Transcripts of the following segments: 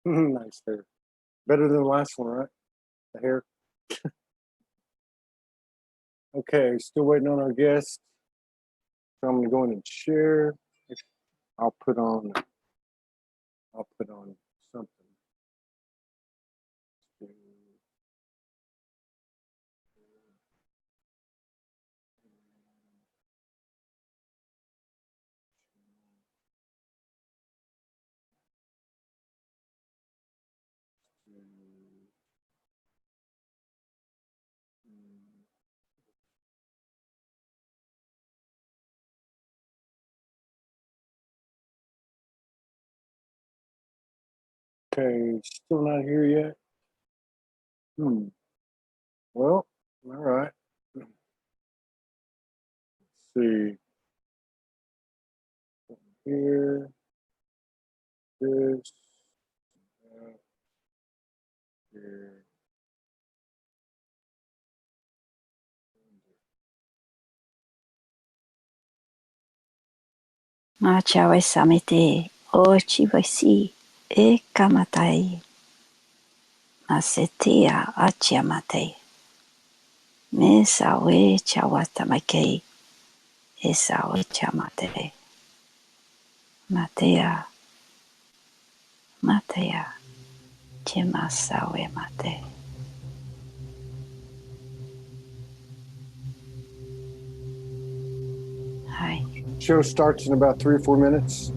Nice hair. Better than the last one, right? The hair. Okay, still waiting on our guest. So I'm gonna go in and share. I'll put on something. Okay, still not here yet. Well, all right. Let's see. Here, this, that, here. Machawe samete o chivasi e kamatai. Masetea achiamate. Mesawe chawatamake. Esawe chamate. Matea. Matea. Chemasawe mate. Hi. Show starts in about 3 or 4 minutes.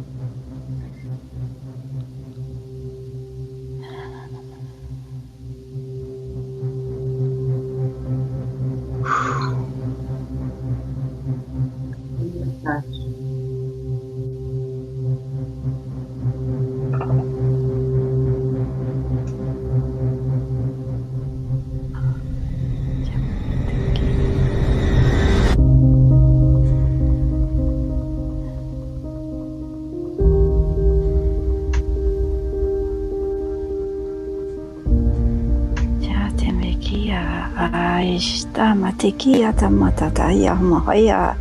Aishta matikia tamataya mahaya.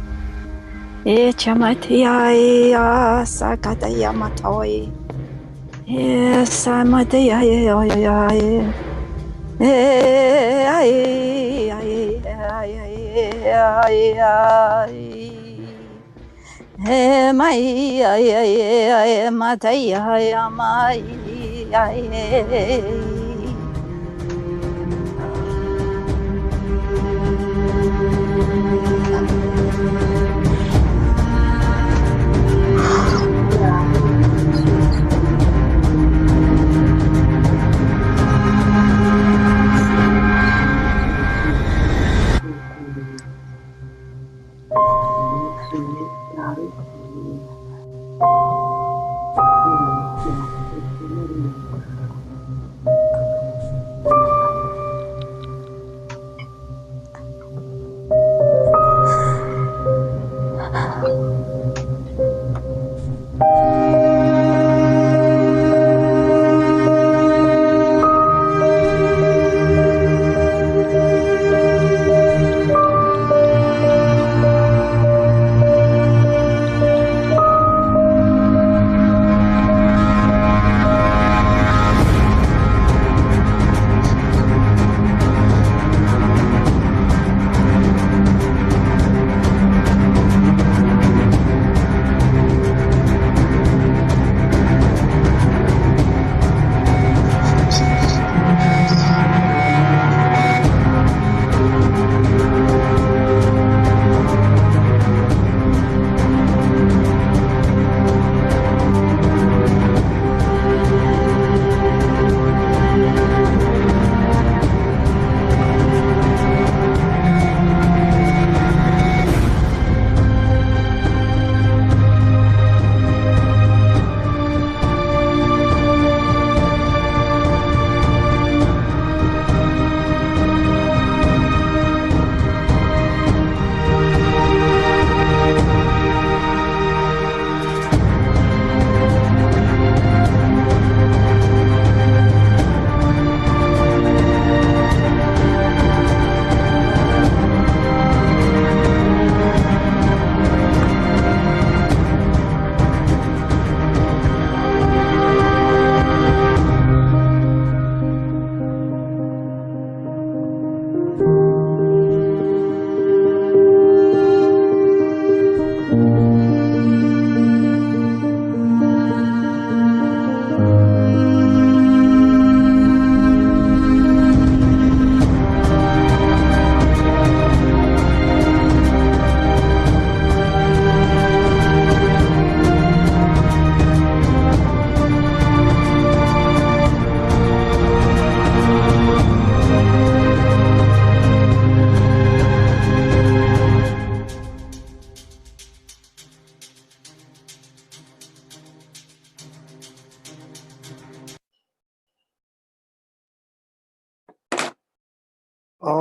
E chamatia ya sakataya matoi. E samatia ya.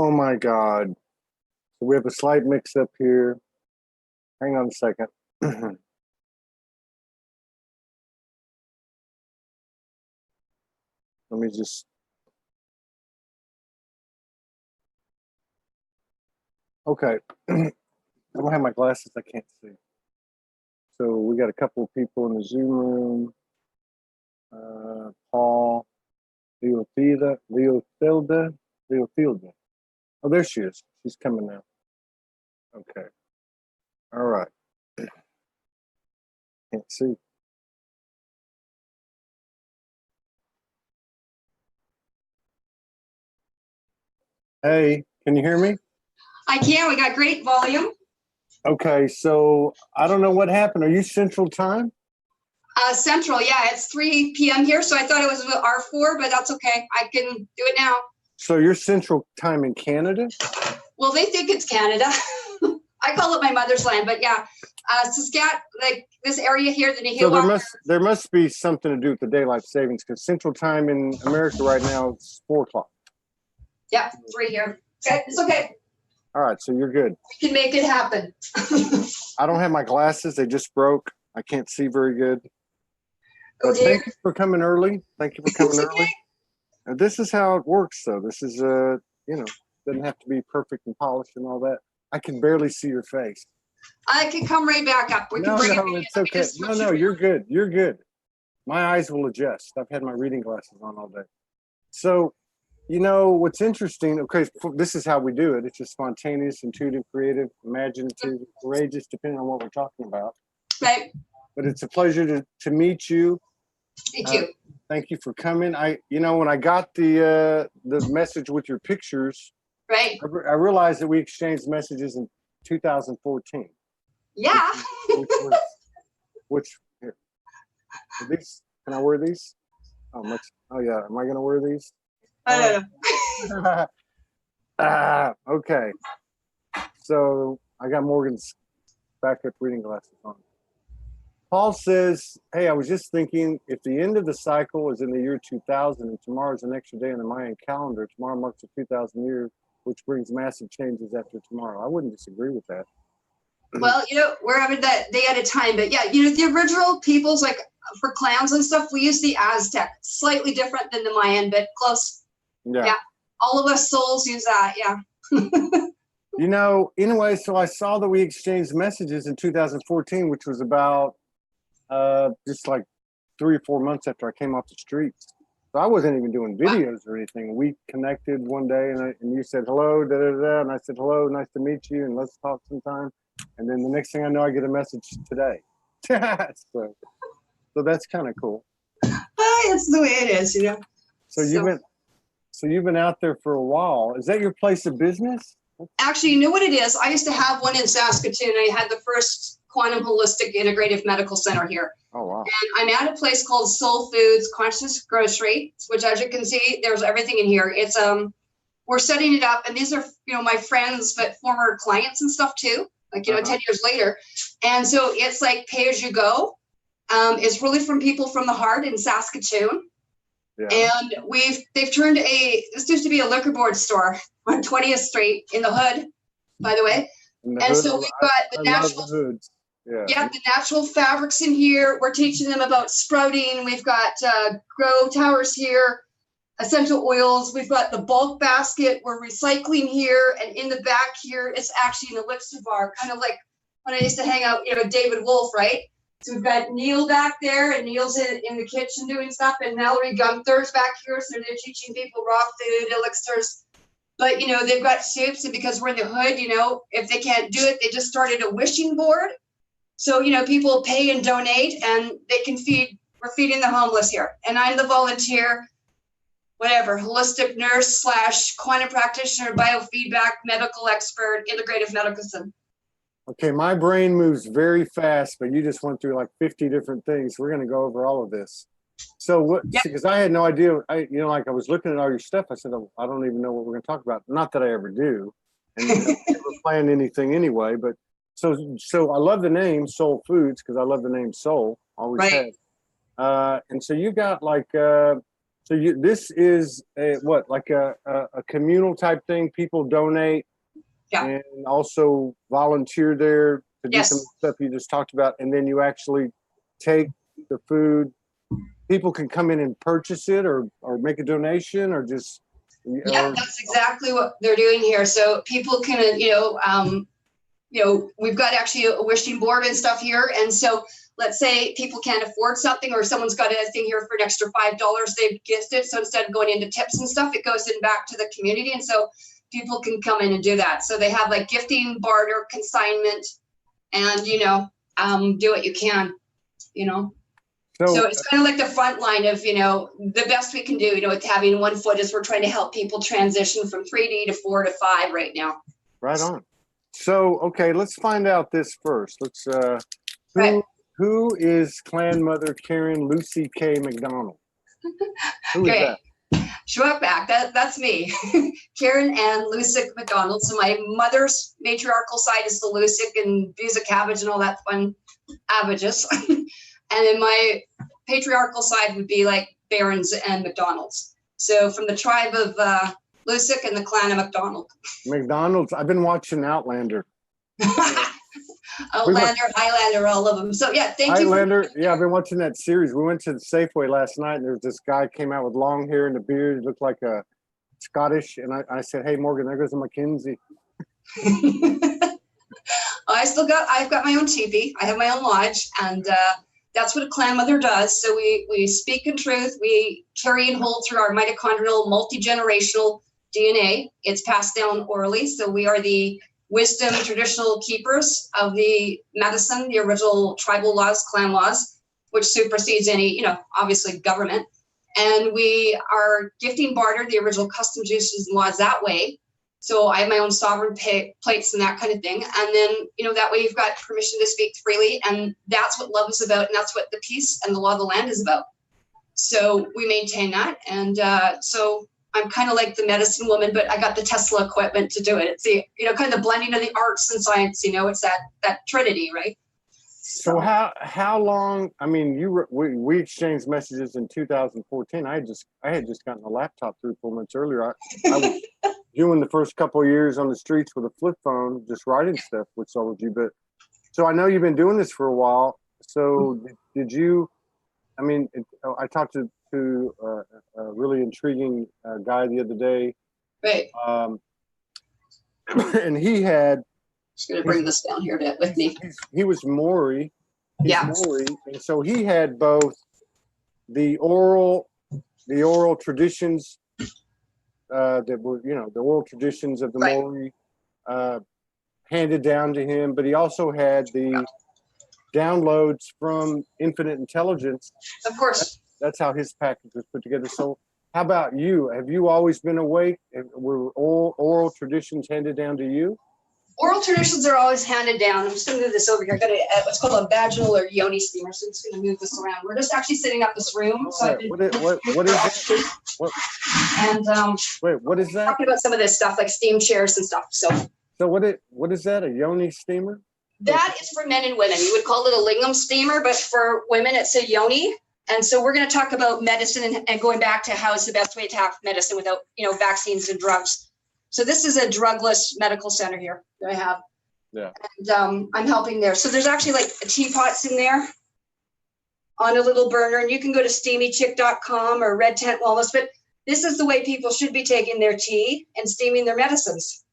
Oh my God. So we have a slight mix up here. Hang on a second. Let me just. Okay. I don't have my glasses. I can't see. So we got a couple of people in the Zoom room. Paul, Leothilda. Oh, there she is. She's coming now. Okay. All right. Can't see. Hey, can you hear me? I can. We got great volume. Okay, so I don't know what happened. Are you Central Time? Central, yeah, it's 3 p.m. here, so I thought it was R4, but that's okay. I can do it now. So you're Central Time in Canada? Well, they think it's Canada. I call it my mother's land, but yeah, Saskatchewan, like this area here, the Nihil. So there must be something to do with the daylight savings, because Central Time in America right now is 4 o'clock. Yeah, 3 here. Okay, it's okay. All right, so you're good. We can make it happen. I don't have my glasses. They just broke. I can't see very good. Oh, dear. Thank you for coming early. Thank you for coming early. And this is how it works, though. This is, doesn't have to be perfect and polished and all that. I can barely see your face. I can come right back up. We can bring it it's okay. No, you're good. You're good. My eyes will adjust. I've had my reading glasses on all day. So, what's interesting, okay, this is how we do it. It's just spontaneous, intuitive, creative, imaginative, courageous, depending on what we're talking about. Right. But it's a pleasure to meet you. Thank you. Thank you for coming. When I got the message with your pictures, right, I realized that we exchanged messages in 2014. Yeah. Which here, these? Can I wear these? Oh yeah. Am I going to wear these? I don't know. Okay. So I got Morgan's backup reading glasses on. Paul says, hey, I was just thinking, if the end of the cycle is in the year 2000 and tomorrow is an extra day in the Mayan calendar, tomorrow marks the 2000 year, which brings massive changes after tomorrow. I wouldn't disagree with that. Well, we're having that day at a time, but yeah, the original peoples, like for clowns and stuff, we use the Aztec, slightly different than the Mayan, but close. Yeah. All of us souls use that. Yeah. Anyway, so I saw that we exchanged messages in 2014, which was about just like 3 or 4 months after I came off the streets. So I wasn't even doing videos or anything. We connected one day and you said hello, and I said hello, nice to meet you, and let's talk sometime. And then the next thing I know, I get a message today. so that's kind of cool. It's the way it is, So you've been out there for a while. Is that your place of business? Actually, you know what it is? I used to have one in Saskatoon. I had the first quantum holistic integrative medical center here. Oh, wow. And I'm at a place called Soul Foods Conscious Grocery, which, as you can see, there's everything in here. It's we're setting it up, and these are my friends, but former clients and stuff too. Like 10 years later, and so it's like pay as you go. It's really from people from the heart in Saskatoon. Yeah. And they've turned this used to be a liquor board store on 20th Street in the hood, by the way. And so we've got the natural hoods. Yeah, the natural fabrics in here. We're teaching them about sprouting. We've got grow towers here, essential oils. We've got the bulk basket. We're recycling here, and in the back here, it's actually an elixir bar, kind of like when I used to hang out, David Wolf, right? So we've got Neil back there, and Neil's in the kitchen doing stuff, and Mallory Gunther's back here, so they're teaching people raw food, elixirs. But, they've got soups, and because we're in the hood, if they can't do it, they just started a wishing board. So, people pay and donate, and they can we're feeding the homeless here. And I'm the volunteer, whatever, holistic nurse / quantum practitioner, biofeedback, medical expert, integrative medicine. Okay, my brain moves very fast, but you just went through like 50 different things. We're going to go over all of this. So what, because I had no idea, I was looking at all your stuff. I said, oh, I don't even know what we're going to talk about. Not that I ever do. And I never plan anything anyway, but so I love the name Soul Foods because I love the name Soul, always have. And so you got like So this is what, like a communal type thing? People donate and also volunteer there to do some stuff you just talked about, and then you actually take the food. People can come in and purchase it, or make a donation, or just. Yeah, that's exactly what they're doing here. So people can, we've got actually a wishing board and stuff here. And so let's say people can't afford something, or someone's got a thing here for an extra $5 they've gifted. So instead of going into tips and stuff, it goes in back to the community. And so people can come in and do that. So they have like gifting, barter, consignment, and, do what you can, So it's kind of like the front line of, the best we can do, with having one foot is we're trying to help people transition from 3D to 4 to 5 right now. Right on. So, okay, let's find out this first. Let's, who is clan mother Karen Lucy K. McDonald? Who is that? She went back. That's me, Karen and Lucic McDonald. So my mother's matriarchal side is the Lucic and views of cabbage and all that fun abbages. And then my patriarchal side would be like Barons and McDonald's. So from the tribe of Lucic and the clan of McDonald. McDonald's. I've been watching Outlander. Outlander, Highlander, all of them. So yeah, thank you. Highlander. Yeah, I've been watching that series. We went to the Safeway last night, and there was this guy came out with long hair and a beard. He looked like a Scottish. And I said, "Hey, Morgan, there goes a Mackenzie." I've got my own teepee. I have my own lodge, and that's what a clan mother does. So we speak in truth. We carry and hold through our mitochondrial multi-generational DNA. It's passed down orally. So we are the wisdom traditional keepers of the medicine, the original tribal laws, clan laws, which supersedes any, obviously government. And we are gifting barter, the original custom juices and laws that way. So I have my own sovereign plates and that kind of thing. And then, that way you've got permission to speak freely. And that's what love is about. And that's what the peace and the law of the land is about. So we maintain that. And so I'm kind of like the medicine woman, but I got the Tesla equipment to do it. It's the, kind of the blending of the arts and science, it's that trinity, right? So how long, we exchanged messages in 2014. I had just gotten a laptop 3-4 months earlier. I was doing the first couple of years on the streets with a flip phone, just writing stuff with Soulogy. But so I know you've been doing this for a while. So did you, I talked to a really intriguing guy the other day. Right. And he had, just going to bring this down here with me. He was Maori. Maori, and so he had both the oral traditions that were, the oral traditions of the Maori handed down to him, but he also had the downloads from infinite intelligence. Of course. That's how his package was put together. So how about you? Have you always been awake? Were oral traditions handed down to you? Oral traditions are always handed down. I'm just going to move this over here. I've got what's called a vaginal or yoni steamer. So I'm just going to move this around. We're just actually setting up this room. So what is that? And wait, what is that? Talking about some of this stuff like steam chairs and stuff. So what is that? A yoni steamer? That is for men and women. You would call it a lingam steamer, but for women, it's a yoni. And so we're going to talk about medicine and going back to how is the best way to have medicine without, vaccines and drugs. So this is a drugless medical center here that I have. Yeah. And I'm helping there. So there's actually like teapots in there on a little burner, and you can go to steamychick.com or Red Tent Wellness, but this is the way people should be taking their tea and steaming their medicines.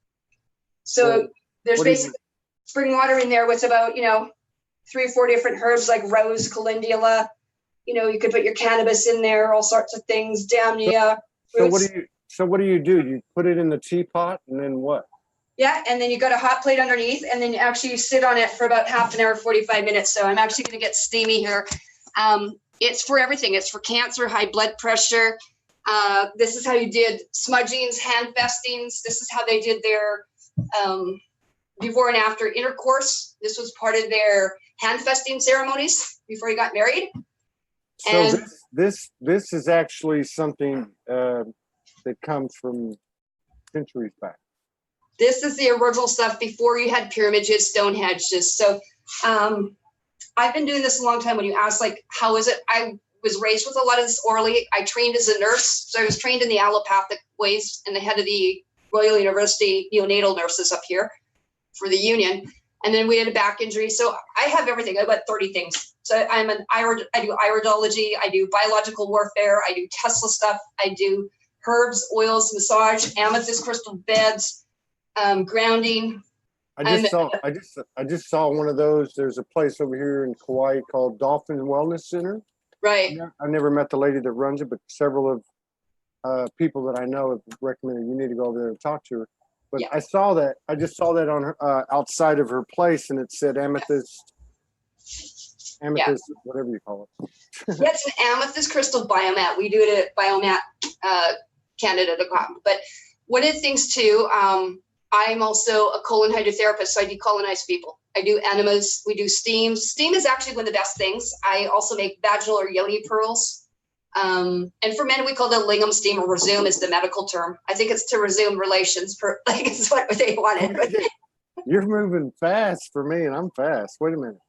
So there's basically spring water in there with about, 3 or 4 different herbs like rose, calendula. You could put your cannabis in there, all sorts of things, damnia. So what do? You put it in the teapot and then what? Yeah, and then you got a hot plate underneath, and then you actually sit on it for about half an hour, 45 minutes. So I'm actually going to get steamy here. It's for everything. It's for cancer, high blood pressure. This is how you did smudgings, hand festings. This is how they did their before and after intercourse. This was part of their hand festing ceremonies before you got married. So and this is actually something that comes from centuries back. This is the original stuff before you had pyramids, Stonehenges. So I've been doing this a long time. When you ask, like, how is it? was raised with a lot of this orally. I trained as a nurse, so I was trained in the allopathic ways and the head of the Royal University neonatal nurses up here for the union. And then we had a back injury. So I have everything. I've got 30 things. So I do iridology. I do biological warfare. I do Tesla stuff. I do herbs, oils, massage, amethyst crystal beds, grounding. I just saw one of those. There's a place over here in Kauai called Dolphin Wellness Center. Right. I never met the lady that runs it, but several of people that I know have recommended you need to go over there and talk to her. But yeah. I just saw that on her outside of her place, and it said amethyst, yeah. Whatever you call it. That's an amethyst crystal biomat. We do it at biomatcanada.com. But one of the things too, I'm also a colon hydrotherapist, so I decolonize people. I do enemas. We do steams. Steam is actually one of the best things. I also make vaginal or yoni pearls. And for men, we call it lingam steam, or resume is the medical term. I think it's to resume relations, like it's what they wanted. But you're moving fast for me, and I'm fast. Wait a minute.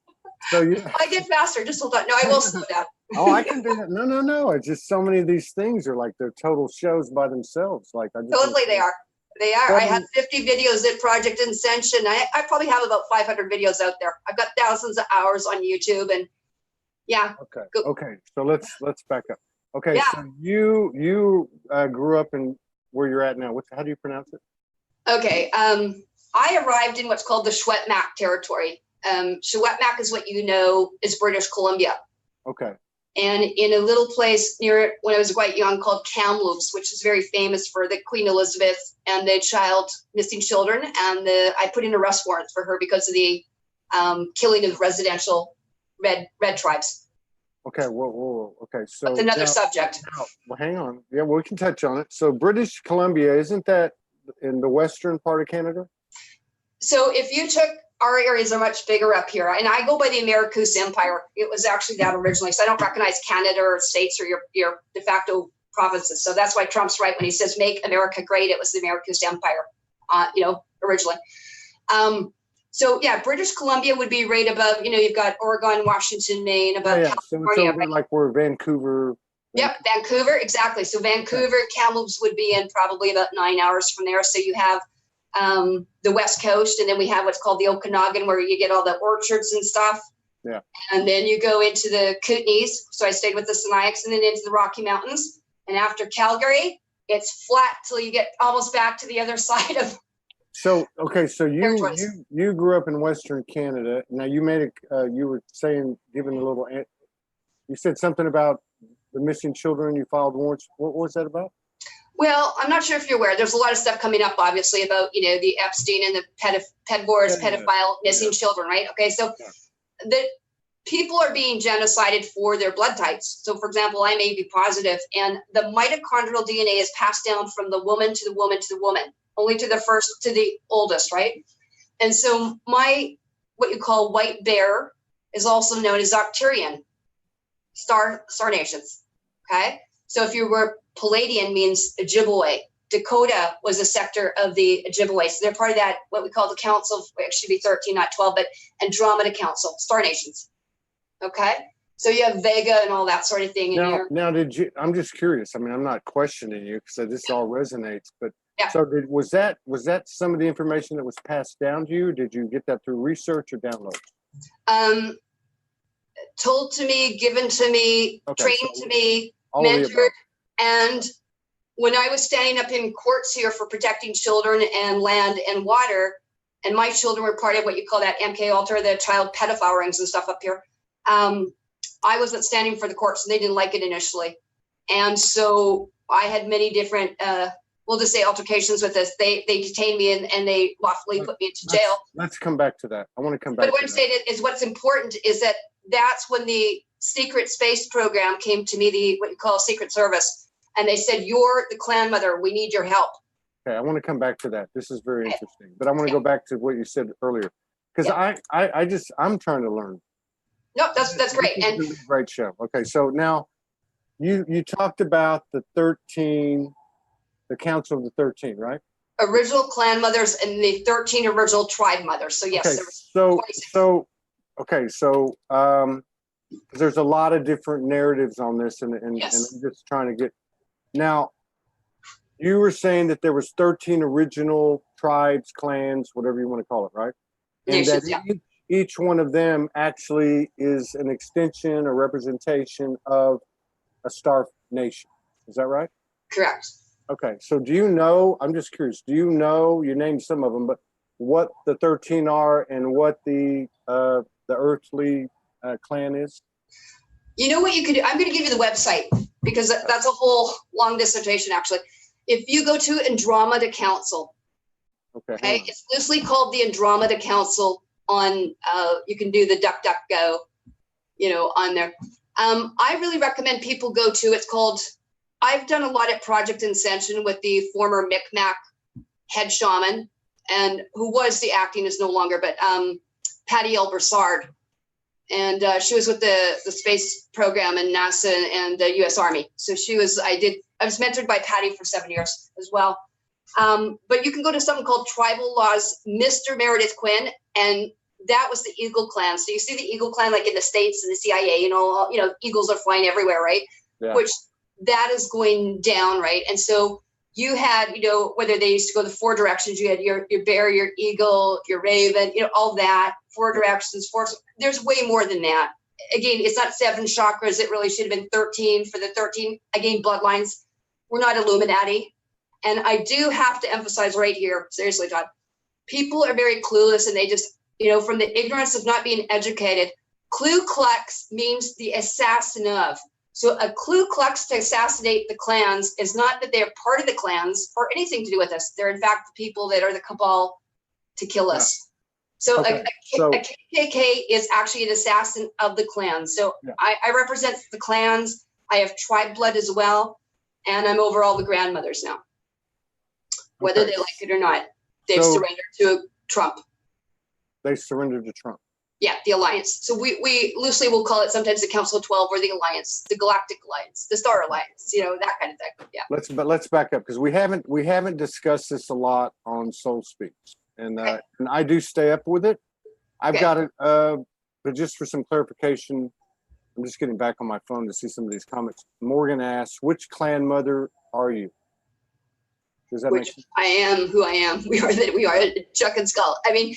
So I get faster. Just hold on. No, I will slow down. Oh, I can do that. No. It's just so many of these things are like they're total shows by themselves. Like totally, they are. They are. I have 50 videos at Project Ascension. I probably have about 500 videos out there. I've got thousands of hours on YouTube, and yeah. Okay. So let's back up. Okay, yeah. So you grew up in where you're at now. How do you pronounce it? Okay, I arrived in what's called the Secwepemc territory. Secwepemc is what you know is British Columbia. Okay. And in a little place near it when I was quite young called Kamloops, which is very famous for the Queen Elizabeth and the missing children. And I put in arrest warrants for her because of the killing of residential red tribes. Okay, okay. So that's another subject. Well, hang on. Yeah, we can touch on it. So British Columbia, isn't that in the western part of Canada? So if you took, our areas are much bigger up here, and I go by the Americus Empire. It was actually that originally, so I don't recognize Canada or states or your de facto provinces. So that's why Trump's right when he says "Make America Great." It was the Americus Empire, originally. So yeah, British Columbia would be right above. You've got Oregon, Washington, Maine, above California. So it's over like where Vancouver. Yep, Vancouver, exactly. So Vancouver, Kamloops would be in probably about 9 hours from there. So you have the West Coast, and then we have what's called the Okanagan, where you get all the orchards and stuff. Yeah. And then you go into the Kootenays. So I stayed with the Sinaiaks, and then into the Rocky Mountains. And after Calgary, it's flat till you get almost back to the other side of. So okay, so you grew up in Western Canada. Now you made you were saying, giving a little. You said something about the missing children. You filed warrants. What was that about? Well, I'm not sure if you're aware. There's a lot of stuff coming up, obviously, about the Epstein and the pedophile missing children, right? Okay, so the people are being genocided for their blood types. So, for example, I may be positive, and the mitochondrial DNA is passed down from the woman to the woman to the woman, only to the oldest, right? And so what you call white bear is also known as Arcturian, star nations, okay? So if you were Palladian means Ojibwe. Dakota was a sector of the Ojibwe. So they're part of that, what we call the Council, it should be 13, not 12, but Andromeda Council, star nations, okay? So you have Vega and all that sort of thing. Now, I'm just curious. I mean, I'm not questioning you because this all resonates, but yeah. So was that some of the information that was passed down to you? Did you get that through research or download? Told to me, given to me, trained to me, mentored. And when I was standing up in courts here for protecting children and land and water, and my children were part of what you call that MK Ultra, the child pedophile rings and stuff up here, I wasn't standing for the courts, and they didn't like it initially. And so I had many different we'll just say altercations with this. They detained me and they lawfully put me into jail. Let's come back to that. I want to come back. But what I'm saying is what's important is that's when the secret space program came to me, what you call Secret Service. And they said, "You're the clan mother. We need your help." Okay, I want to come back to that. This is very interesting. But I want to go back to what you said earlier. Because I'm trying to learn. No, that's great. And great show. Okay, so now you talked about the 13. The Council of the 13, right? Original clan mothers and the 13 original tribe mothers. So yes. Okay, so because there's a lot of different narratives on this, and Yes. I'm just trying to get. Now, you were saying that there was 13 original tribes, clans, whatever you want to call it, right? And Nations, that yeah. each one of them actually is an extension or representation of a star nation. Is that right? Correct. Okay. So do you know, I'm just curious, do you know, you named some of them, but what the 13 are and what the earthly clan is? You know what you could do? I'm going to give you the website because that's a whole long dissertation, actually. If you go to Andromeda Council, okay, it's loosely called the Andromeda Council on, you can do the DuckDuckGo, you know, on there. I really recommend people go to, it's called, I've done a lot at Project Ascension with the former Micmac head shaman, and who was the acting is no longer, but Patty L. Broussard. And she was with the space program in NASA and the US Army. So she was, I was mentored by Patty for 7 years as well. But you can go to something called Tribal Laws, Mr. Meredith Quinn, and that was the Eagle Clan. So you see the Eagle Clan like in the States and the CIA, you know, eagles are flying everywhere, right? Yeah. Which that is going down, right? And so you had, you know, whether they used to go the four directions, you had your bear, your eagle, your raven, you know, all that, four directions, there's way more than that. Again, it's not 7 chakras. It really should have been 13 for the 13. Again, bloodlines. We're not Illuminati. And I do have to emphasize right here, seriously, Todd, people are very clueless and they just, you know, from the ignorance of not being educated, Ku Klux means the assassin of. So a Ku Klux to assassinate the clans is not that they're part of the clans or anything to do with us. They're in fact the people that are the cabal to kill us. So, okay. a KKK is actually an assassin of the clans. So yeah. I represent the clans. I have tribe blood as well. And I'm over all the grandmothers now. Whether they like it or not, they've surrendered to Trump. They surrendered to Trump. Yeah, the Alliance. So we loosely will call it sometimes the Council of 12 or the Alliance, the Galactic Alliance, the Star Alliance, you know, that kind of thing. Yeah. Let's back up because we haven't discussed this a lot on SoulSpeaks, and and I do stay up with it. I've got it, but just for some clarification, I'm just getting back on my phone to see some of these comments. Morgan asks, "Which clan mother are you?" Does that make sense? I am who I am. We are Chuck and Skull. I mean.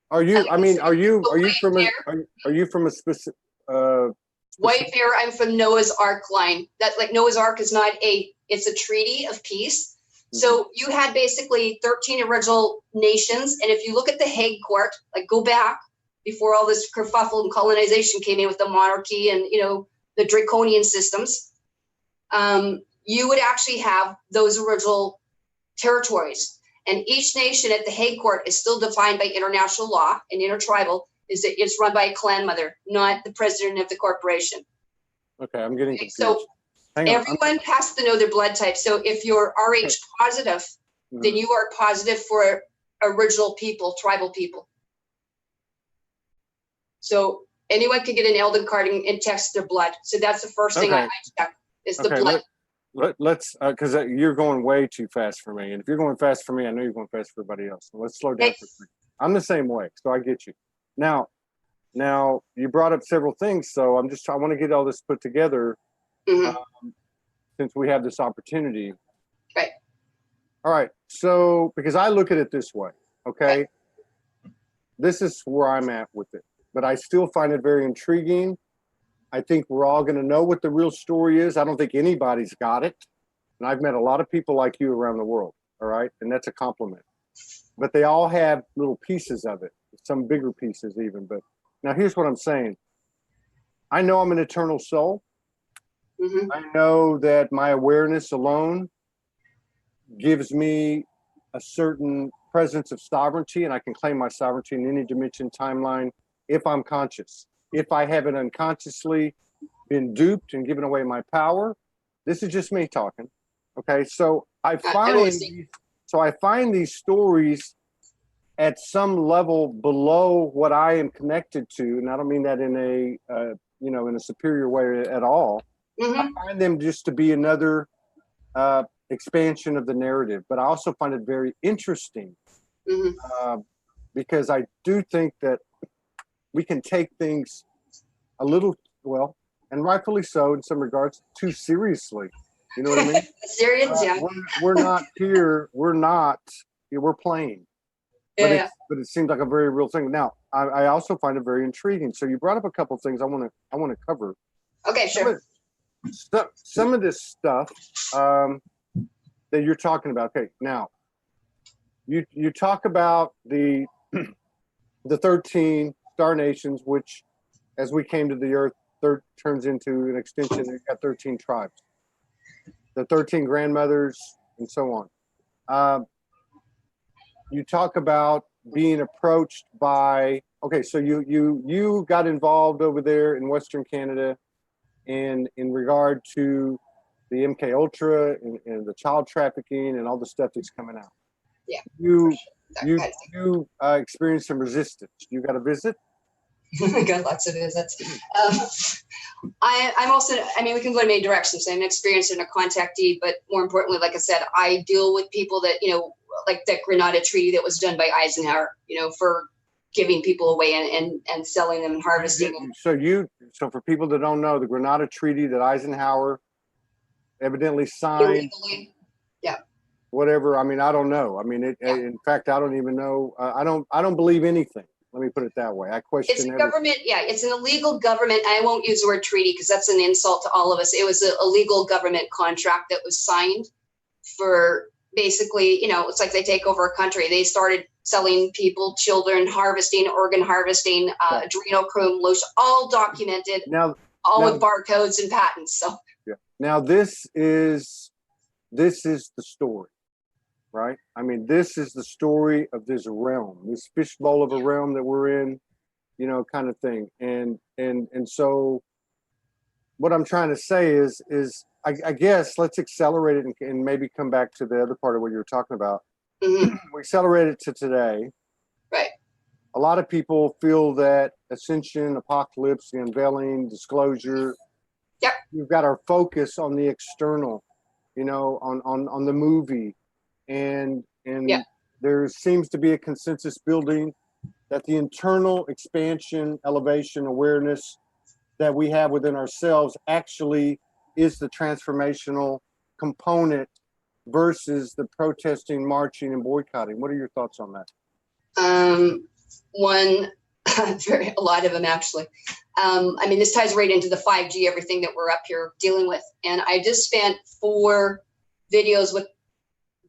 Are you from a specific White Bear? I'm from Noah's Ark line. That like Noah's Ark is not it's a treaty of peace. Mm-hmm. So you had basically 13 original nations, and if you look at the Hague Court, like go back before all this kerfuffle and colonization came in with the monarchy and you know the draconian systems, you would actually have those original territories. And each nation at the Hague Court is still defined by international law and intertribal is that it's run by a clan mother, not the president of the corporation. Okay, I'm getting confused. So everyone has to know their blood type. So if you're RH positive, then you are positive for original people, tribal people. So anyone can get an Eldon card and test their blood. So that's the first thing I check is the blood. Let's because you're going way too fast for me, and if you're going fast for me, I know you're going fast for everybody else. So let's slow down for a second. I'm the same way, so I get you. Now you brought up several things, so I want to get all this put together since we have this opportunity. Right. All right. So because I look at it this way, okay, right. This is where I'm at with it, but I still find it very intriguing. I think we're all going to know what the real story is. I don't think anybody's got it. And I've met a lot of people like you around the world. All right. And that's a compliment. But they all have little pieces of it, some bigger pieces even. But now here's what I'm saying. I know I'm an eternal soul. Mm-hmm. I know that my awareness alone gives me a certain presence of sovereignty, and I can claim my sovereignty in any dimension, timeline, if I'm conscious. If I haven't unconsciously been duped and given away my power, this is just me talking. Okay, so I find these stories at some level below what I am connected to, and I don't mean that in a superior way at all. Mm-hmm. I find them just to be another expansion of the narrative, but I also find it very interesting because I do think that we can take things a little well, and rightfully so in some regards, too seriously. You know what I mean? Syrians, yeah. We're not here. We're not. We're playing. Yeah. But it seems like a very real thing. Now, I also find it very intriguing. So you brought up a couple of things I want to cover. Okay, sure. Some of this stuff that you're talking about. Okay, now you talk about the 13 star nations, which, as we came to the earth, turns into an extension. You've got 13 tribes, the 13 grandmothers, and so on. You talk about being approached by, okay, so you got involved over there in Western Canada in regard to the MK Ultra and the child trafficking and all the stuff that's coming out. Yeah. You experienced some resistance. You got a visit? I got lots of visits. I'm also, I mean, we can go in many directions. I'm experienced in a contactee, but more importantly, like I said, I deal with people that, like the Grenada Treaty that was done by Eisenhower, for giving people away and selling them and harvesting them. So for people that don't know, the Grenada Treaty that Eisenhower evidently signed. Illegally. Yeah. Whatever. I mean, I don't know. I mean, in fact, I don't even know. I don't believe anything. Let me put it that way. I question. It's a government. Yeah, it's an illegal government. I won't use the word treaty because that's an insult to all of us. It was a legal government contract that was signed for basically, it's like they take over a country. They started selling people, children, harvesting, organ harvesting, adrenochrome lotion, all documented, with barcodes and patents. So yeah. Now this is the story. Right. I mean, this is the story of this realm, this fishbowl of a realm that we're in, kind of thing. And so what I'm trying to say is I guess let's accelerate it and maybe come back to the other part of what you were talking about. Mm-hmm. We accelerate it to today. Right. A lot of people feel that ascension, apocalypse, the unveiling, disclosure. Yep. We've got our focus on the external, on the movie. And there seems to be a consensus building that the internal expansion, elevation, awareness that we have within ourselves actually is the transformational component versus the protesting, marching, and boycotting. What are your thoughts on that? A lot of them actually. I mean, this ties right into the 5G, everything that we're up here dealing with. And I just spent 4 videos with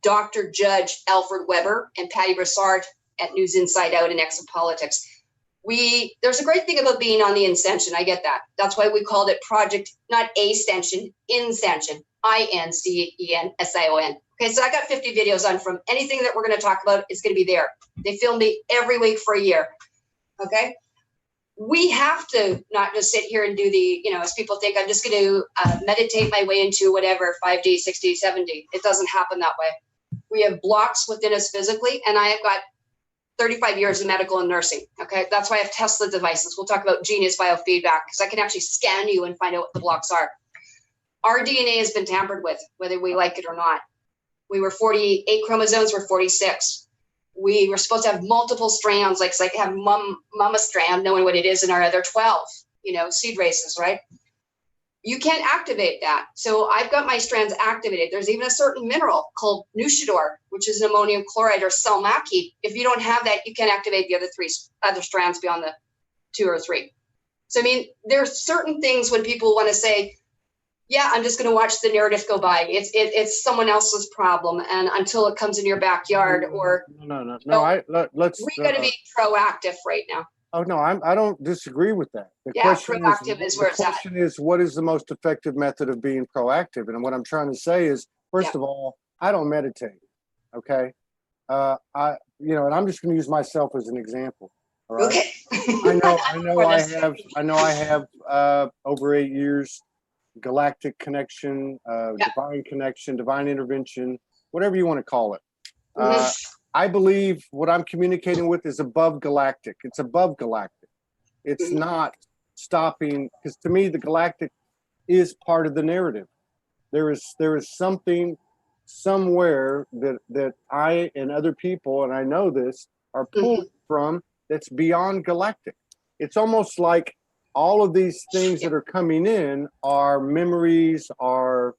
Dr. Judge Alfred Weber and Patty Broussard at News Inside Out and Exit Politics. There's a great thing about being on the Ascension. I get that. That's why we called it Project, not Ascension, Incension, INCENSION. Okay, so I got 50 videos on from anything that we're going to talk about is going to be there. They film me every week for a year. Okay. We have to not just sit here and do as people think I'm just going to meditate my way into whatever 5D, 6D, 7D. It doesn't happen that way. We have blocks within us physically, and I have got 35 years of medical and nursing. Okay. That's why I have Tesla devices. We'll talk about genius biofeedback because I can actually scan you and find out what the blocks are. Our DNA has been tampered with, whether we like it or not. We were 48 chromosomes, we're 46. We were supposed to have multiple strands, like have mama strand, knowing what it is, and our other 12, seed races, right? You can't activate that. So I've got my strands activated. There's even a certain mineral called Nushador, which is an ammonium chloride or Selmaki. If you don't have that, you can't activate the other strands beyond the 2 or 3. So, I mean, there's certain things when people want to say, yeah, I'm just going to watch the narrative go by. It's someone else's problem, and until it comes in your backyard, or no. We got to be proactive right now. Oh no, I don't disagree with that. The question is where it's at. The question is, what is the most effective method of being proactive? And what I'm trying to say is, first of all, I don't meditate. Okay, and I'm just going to use myself as an example. All right. Okay. I know I have over 8 years. Galactic connection, divine connection, divine intervention, whatever you want to call it. I believe what I'm communicating with is above galactic. It's above galactic. It's not stopping, because to me, the galactic is part of the narrative. There is something somewhere that I and other people, and I know this, are pulled from that's beyond galactic. It's almost like all of these things that are coming in are memories, are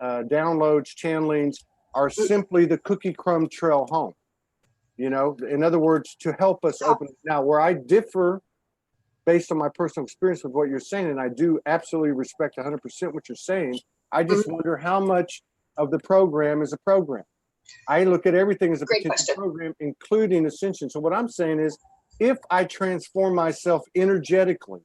downloads, channelings, are simply the cookie crumb trail home. You know, in other words, to help us open. Now, where I differ based on my personal experience with what you're saying, and I do absolutely respect 100% what you're saying, I just wonder how much of the program is a program. I look at everything as a potential program, including ascension. So what I'm saying is, if I transform myself energetically,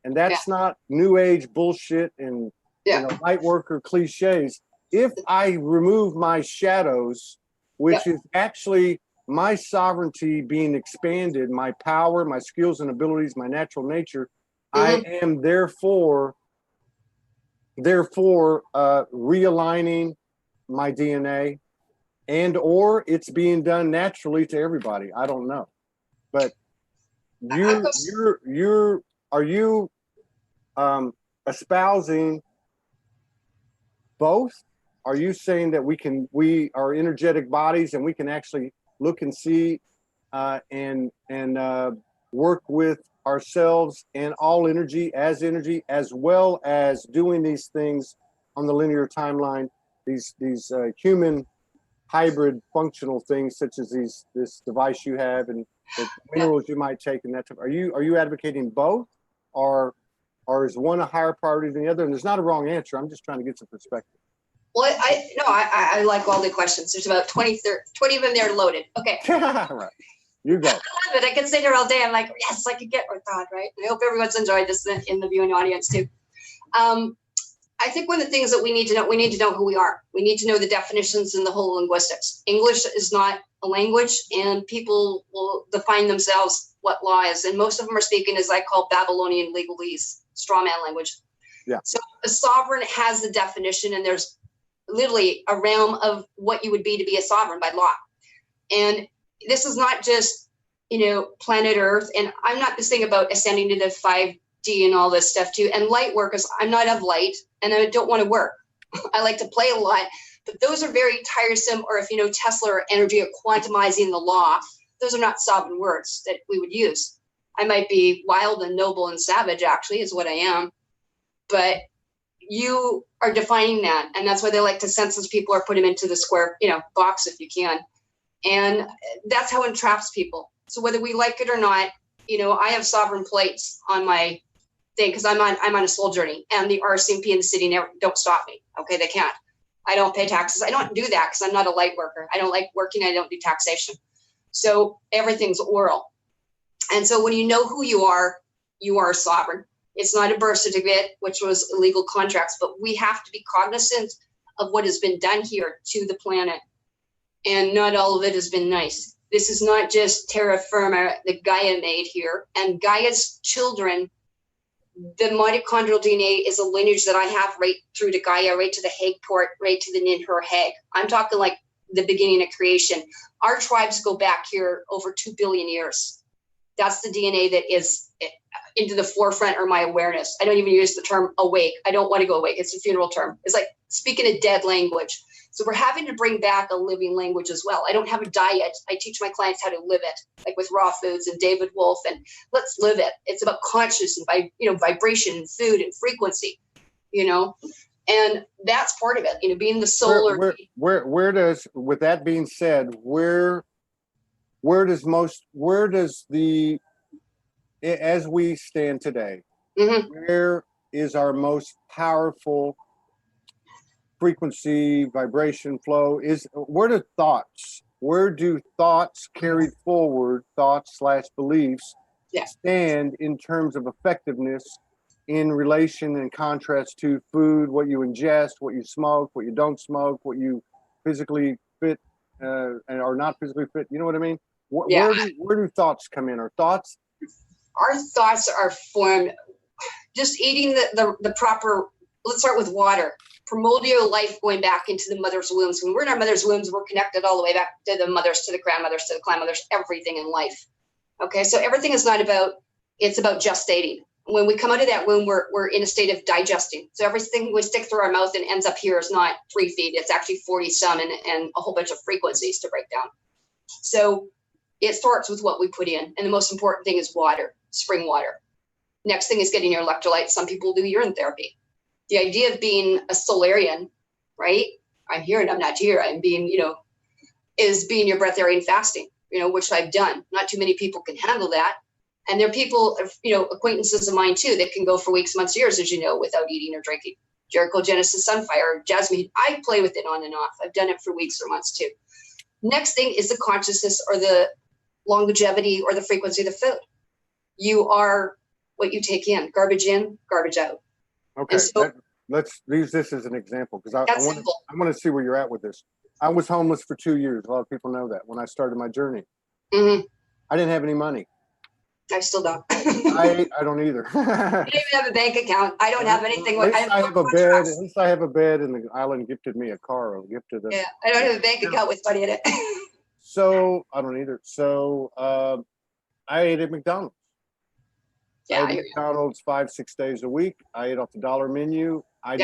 and that's not new age bullshit and you know, light worker cliches, if I remove my shadows, which is actually my sovereignty being expanded, my power, my skills and abilities, my natural nature, I am therefore realigning my DNA, and or it's being done naturally to everybody. I don't know, but are you espousing both? Are you saying that we are energetic bodies and we can actually look and see and work with ourselves and all energy, as well as doing these things on the linear timeline, these human hybrid functional things, such as this device you have and the minerals you might take, and that type. Are you advocating both, or is one a higher priority than the other? And there's not a wrong answer. I'm just trying to get some perspective. Well, I like all the questions. There's about 20 of them there loaded. Okay. Right. You go. I love it. I could stay here all day. I'm like, yes, I could get more thought, right? I hope everyone's enjoyed this in the viewing audience too. I think one of the things that we need to know who we are. We need to know the definitions in the whole linguistics. English is not a language, and people will define themselves what law is. And most of them are speaking as I call Babylonian legalese, straw man language. Yeah. So a sovereign has the definition, and there's literally a realm of what you would be to be a sovereign by law. And this is not just, planet Earth. And I'm not this thing about ascending to the 5D and all this stuff too. And light workers, I'm not of light, and I don't want to work. I like to play a lot, but those are very tiresome. Or if you know Tesla or energy or quantumizing the law, those are not sovereign words that we would use. I might be wild and noble and savage, actually, is what I am. But you are defining that. And that's why they like to census people or put them into the square, box if you can. And that's how it entraps people. So whether we like it or not, I have sovereign plates on my thing because I'm on a soul journey, and the RCMP and the city don't stop me. Okay, they can't. I don't pay taxes. I don't do that because I'm not a light worker. I don't like working. I don't do taxation. So everything's oral. And so when you know who you are sovereign. It's not a birth certificate, which was illegal contracts, but we have to be cognizant of what has been done here to the planet. And not all of it has been nice. This is not just terra firma that Gaia made here. And Gaia's children, the mitochondrial DNA is a lineage that I have right through to Gaia, right to the Hague port, right to the Ninhur Hague. I'm talking like the beginning of creation. Our tribes go back here over 2 billion years. That's the DNA that is into the forefront or my awareness. I don't even use the term awake. I don't want to go awake. It's a funeral term. It's like speaking a dead language. So we're having to bring back a living language as well. I don't have a diet. I teach my clients how to live it, like with raw foods and David Wolf, and let's live it. It's about consciousness and vibration and food and frequency, and that's part of it, being the solar. Where does, with that being said, where does the, as we stand today, where is our most powerful frequency, vibration, flow? Where do thoughts carried forward, thoughts/beliefs, stand in terms of effectiveness in relation and contrast to food, what you ingest, what you smoke, what you don't smoke, what you physically fit and are not physically fit? You know what I mean? Where do thoughts come in? Our thoughts are formed just eating the proper. Let's start with water. Primordial life going back into the mother's wombs. When we're in our mother's wombs, we're connected all the way back to the mothers, to the grandmothers, to the clan-mothers, everything in life. Okay, so everything is not about, it's about gestating. When we come out of that womb, we're in a state of digesting. So everything we stick through our mouth and ends up here is not 3 feet. It's actually 40 some and a whole bunch of frequencies to break down. So it starts with what we put in. And the most important thing is water, spring water. Next thing is getting your electrolytes. Some people do urine therapy. The idea of being a solarian, right? I'm here and I'm not here. I'm being, is being your breatharian fasting, which I've done. Not too many people can handle that. And there are people, acquaintances of mine too, that can go for weeks, months, years, as you know, without eating or drinking. Jericho Genesis Sunfire, Jasmine, I play with it on and off. I've done it for weeks or months too. Next thing is the consciousness or the longevity or the frequency of the food. You are what you take in, garbage out. Okay, so, let's use this as an example, because I want to see where you're at with this. I was homeless for 2 years. A lot of people know that when I started my journey. Mm-hmm. I didn't have any money. I still don't. I don't either. I don't even have a bank account. I don't have anything. At least I have a bed. At least I have a bed, and the island gifted me a car. Or gifted us. Yeah, I don't have a bank account with money in it. So I don't either. So I ate at McDonald's. Yeah, I ate at McDonald's 5-6 days a week. I ate off the dollar menu. I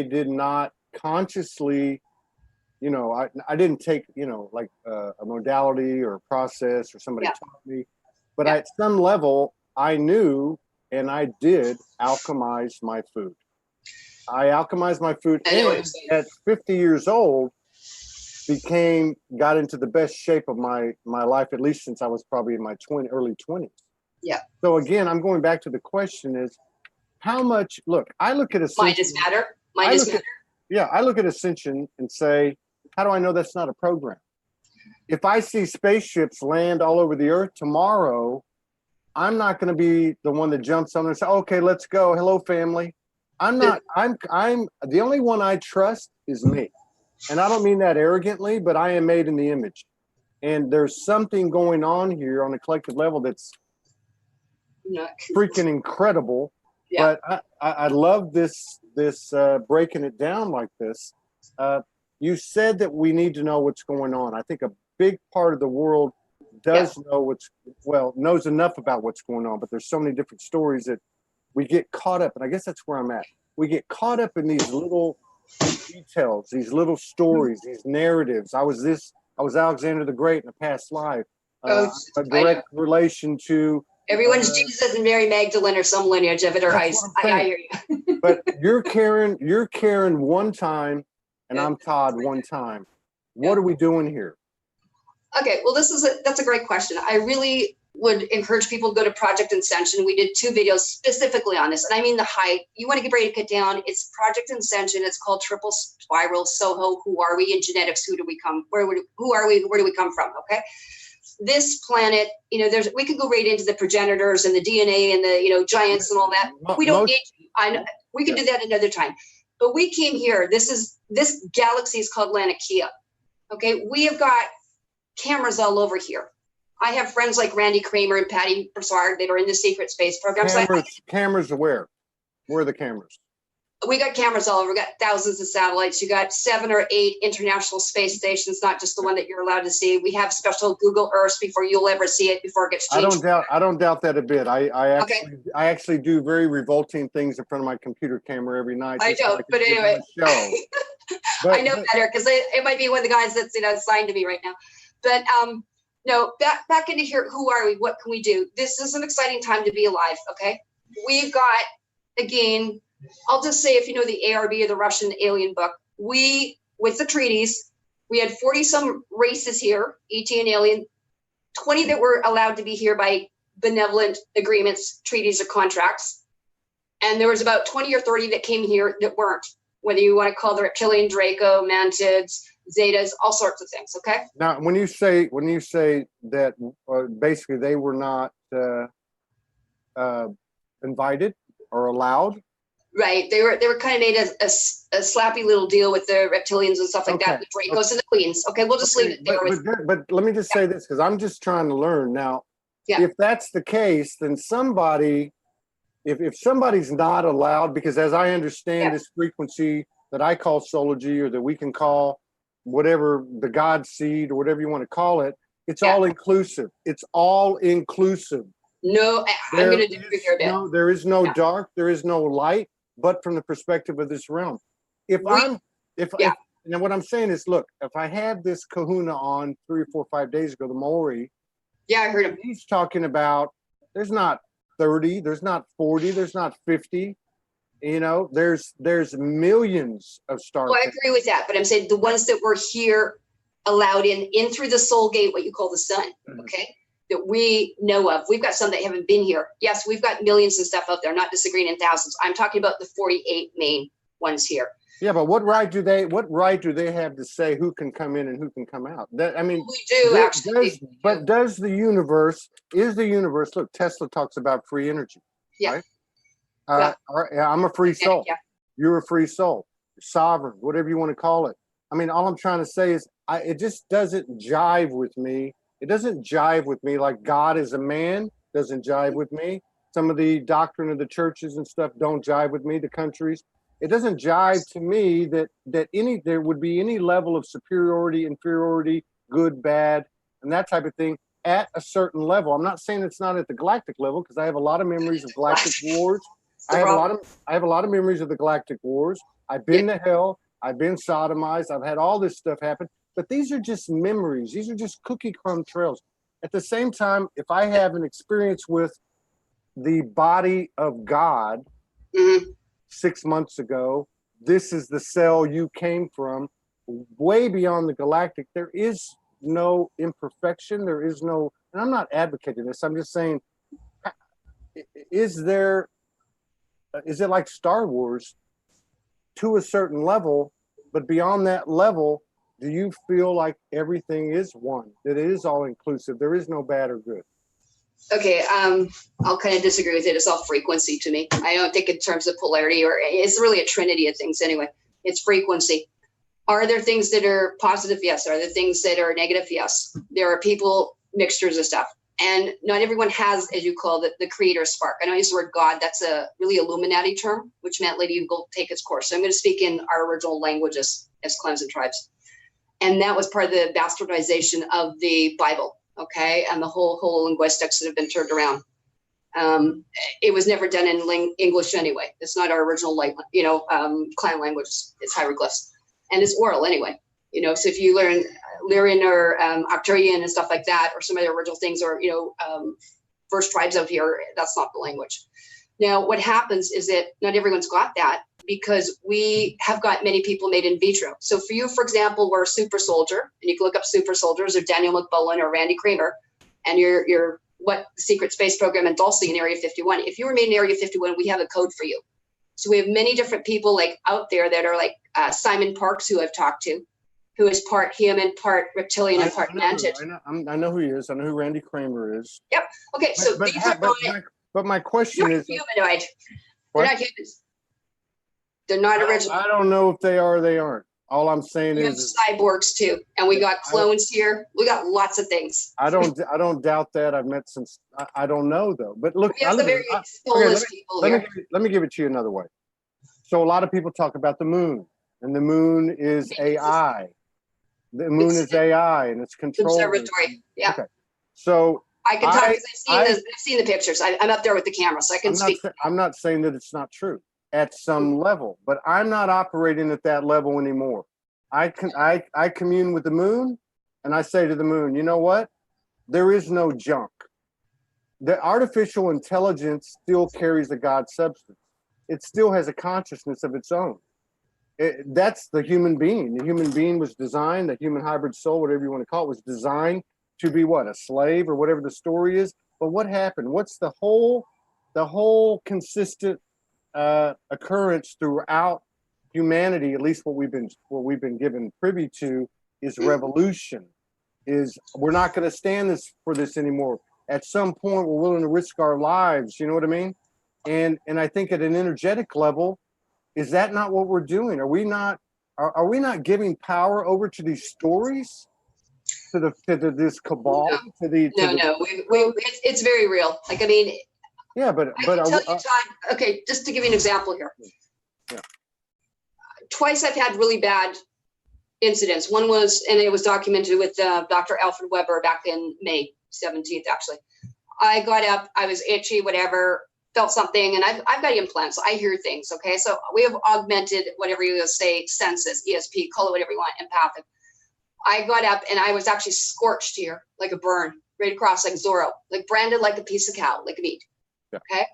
did not consciously, I didn't take, like a modality or a process or somebody taught me. But at some level, I knew and I did alchemize my food. I alchemized my food, and at 50 years old, got into the best shape of my life, at least since I was probably in my early 20s. Yeah. So again, I'm going back to the question is, how much, I look at Ascension. Mine does matter. I look at Ascension and say, how do I know that's not a program? If I see spaceships land all over the earth tomorrow, I'm not going to be the one that jumps on and says, okay, let's go. Hello, family. I'm not, I'm the only one I trust is me. And I don't mean that arrogantly, but I am made in the image. And there's something going on here on a collective level that's freaking incredible. Yeah. But I love this breaking it down like this. You said that we need to know what's going on. I think a big part of the world knows enough about what's going on, but there's so many different stories that we get caught up. And I guess that's where I'm at. We get caught up in these little details, these little stories, these narratives. I was Alexander the Great in a past life. A direct relation to everyone's Jesus and Mary Magdalene or some lineage of it or ice. I hear you. But you're Karen one time, and I'm Todd one time. What are we doing here? Okay, well, that's a great question. I really would encourage people to go to Project Ascension. We did 2 videos specifically on this, and I mean the height. You want to get ready to get down. It's Project Ascension. It's called Triple Spiral, Soho. Who are we in genetics? Who are we? Who are we? Where do we come from? Okay, this planet. We could go right into the progenitors and the DNA and the giants and all that. We don't need. I know we could do that another time. But we came here. This galaxy is called Laniakea. Okay, we have got cameras all over here. I have friends like Randy Kramer and Patty Broussard that are in the secret space programs. Cameras where? Where are the cameras? We got cameras all over. We got thousands of satellites. You got 7 or 8 international space stations, not just the one that you're allowed to see. We have special Google Earth before you'll ever see it, before it gets changed. I don't doubt that a bit. I actually do very revolting things in front of my computer camera every night. I don't, but anyway. I know better because it might be one of the guys that's assigned to me right now. But no, back into here. Who are we? What can we do? This is an exciting time to be alive. Okay, we've got, again, I'll just say, if you know the ARB or the Russian alien book, with the treaties, we had 40 some races here, ET and alien, 20 that were allowed to be here by benevolent agreements, treaties, or contracts, and there was about 20 or 30 that came here that weren't. Whether you want to call the reptilian, Draco, mantids, Zetas, all sorts of things. Okay. Now, when you say that, basically they were not invited or allowed. Right. They were kind of made a slappy little deal with the reptilians and stuff like that, the Dracos and the Queens. Okay, we'll just leave it there. But let me just say this, because I'm just trying to learn now. Yeah. If that's the case, then somebody, if somebody's not allowed, because as I understand this frequency that I call Soulogy, or that we can call whatever, the God seed, or whatever you want to call it, it's all inclusive. It's all inclusive. No, I'm going to disagree here a bit. No, there is no dark, there is no light, but from the perspective of this realm. If what I'm saying is, look, if I had this kahuna on 3 or 4 or 5 days ago, the Maori. Yeah, I heard him. He's talking about, there's not 30, there's not 40, there's not 50. You know, there's millions of stars. Well, I agree with that, but I'm saying the ones that were here allowed in through the soul gate, what you call the sun, okay, that we know of. We've got some that haven't been here. Yes, we've got millions and stuff out there, not disagreeing in thousands. I'm talking about the 48 main ones here. Yeah, but what right do they have to say who can come in and who can come out? That, I mean, we do actually. But does the universe, look, Tesla talks about free energy. Yeah. Right? I'm a free soul. Yeah. You're a free soul. Sovereign, whatever you want to call it. I mean, all I'm trying to say is it just doesn't jive with me. It doesn't jive with me like God is a man, doesn't jive with me. Some of the doctrine of the churches and stuff don't jive with me, the countries. It doesn't jive to me that there would be any level of superiority, inferiority, good, bad, and that type of thing at a certain level. I'm not saying it's not at the galactic level, because I have a lot of memories of galactic wars. I have a lot of memories of the galactic wars. I've been to hell. I've been sodomized. I've had all this stuff happen. But these are just memories. These are just cookie crumb trails. At the same time, if I have an experience with the body of God 6 months ago, this is the cell you came from, way beyond the galactic, there is no imperfection. There is no, and I'm not advocating this. I'm just saying, is it like Star Wars to a certain level, but beyond that level, do you feel like everything is one, that it is all inclusive? There is no bad or good. Okay, I'll kind of disagree with it. It's all frequency to me. I don't think in terms of polarity, or it's really a trinity of things anyway. It's frequency. Are there things that are positive? Yes. Are there things that are negative? Yes. There are people, mixtures of stuff. And not everyone has, as you call it, the creator spark. I don't use the word God. That's a really Illuminati term, which meant Lady, you go take its course. So I'm going to speak in our original languages as clans and tribes. And that was part of the bastardization of the Bible, okay? And the whole linguistics that have been turned around. It was never done in English anyway. It's not our original, clan language. It's hieroglyphs. And it's oral anyway. So if you learn Lyrian or Arcturian and stuff like that, or some of the original things, or, first tribes out here, that's not the language. Now, what happens is that not everyone's got that, because we have got many people made in vitro. So for you, for example, we're a super soldier, and you can look up super soldiers or Daniel McBullen or Randy Kramer, and you're what secret space program in Dulce in Area 51. If you were made in Area 51, we have a code for you. So we have many different people like out there that are like Simon Parks, who I've talked to, who is part human, part reptilian, and part mantid. I know who he is. I know who Randy Kramer is. Yep. Okay. So but my question is, humanoid. They're not humans. They're not original. I don't know if they are or they aren't. All I'm saying is cyborgs too, and we got clones here. We got lots of things. I don't doubt that. I've met some. I don't know though. But look, we have some very soulless people here. Let me give it to you another way. So a lot of people talk about the moon, and the moon is AI. The moon is AI, and it's controlled. Observatory. Yeah. Okay. So I can talk because I've seen the pictures. I'm up there with the camera, so I can speak. I'm not saying that it's not true at some level, but I'm not operating at that level anymore. I commune with the moon, and I say to the moon, you know what? There is no junk. The artificial intelligence still carries the God substance. It still has a consciousness of its own. That's the human being. The human being was designed, the human hybrid soul, whatever you want to call it, was designed to be what? A slave, or whatever the story is. But what happened? What's the whole consistent occurrence throughout humanity, at least what we've been given privy to, is revolution. Is we're not going to stand for this anymore. At some point, we're willing to risk our lives. You know what I mean? And I think at an energetic level, is that not what we're doing? Are we not not giving power over to these stories, to this cabal? It's very real. Like, I mean, yeah, but I can tell you, Todd. Okay, just to give you an example here. Yeah. Twice I've had really bad incidents. One was, and it was documented with Dr. Alfred Weber back in May 17th, actually. I got up, I was itchy, whatever, felt something, and I've got implants, so I hear things, okay? So we have augmented, whatever you say, senses, ESP, call it whatever you want, empathic. I got up, and I was actually scorched here, like a burn, right across, like Zorro, like branded like a piece of cow, like meat. Yeah. Okay.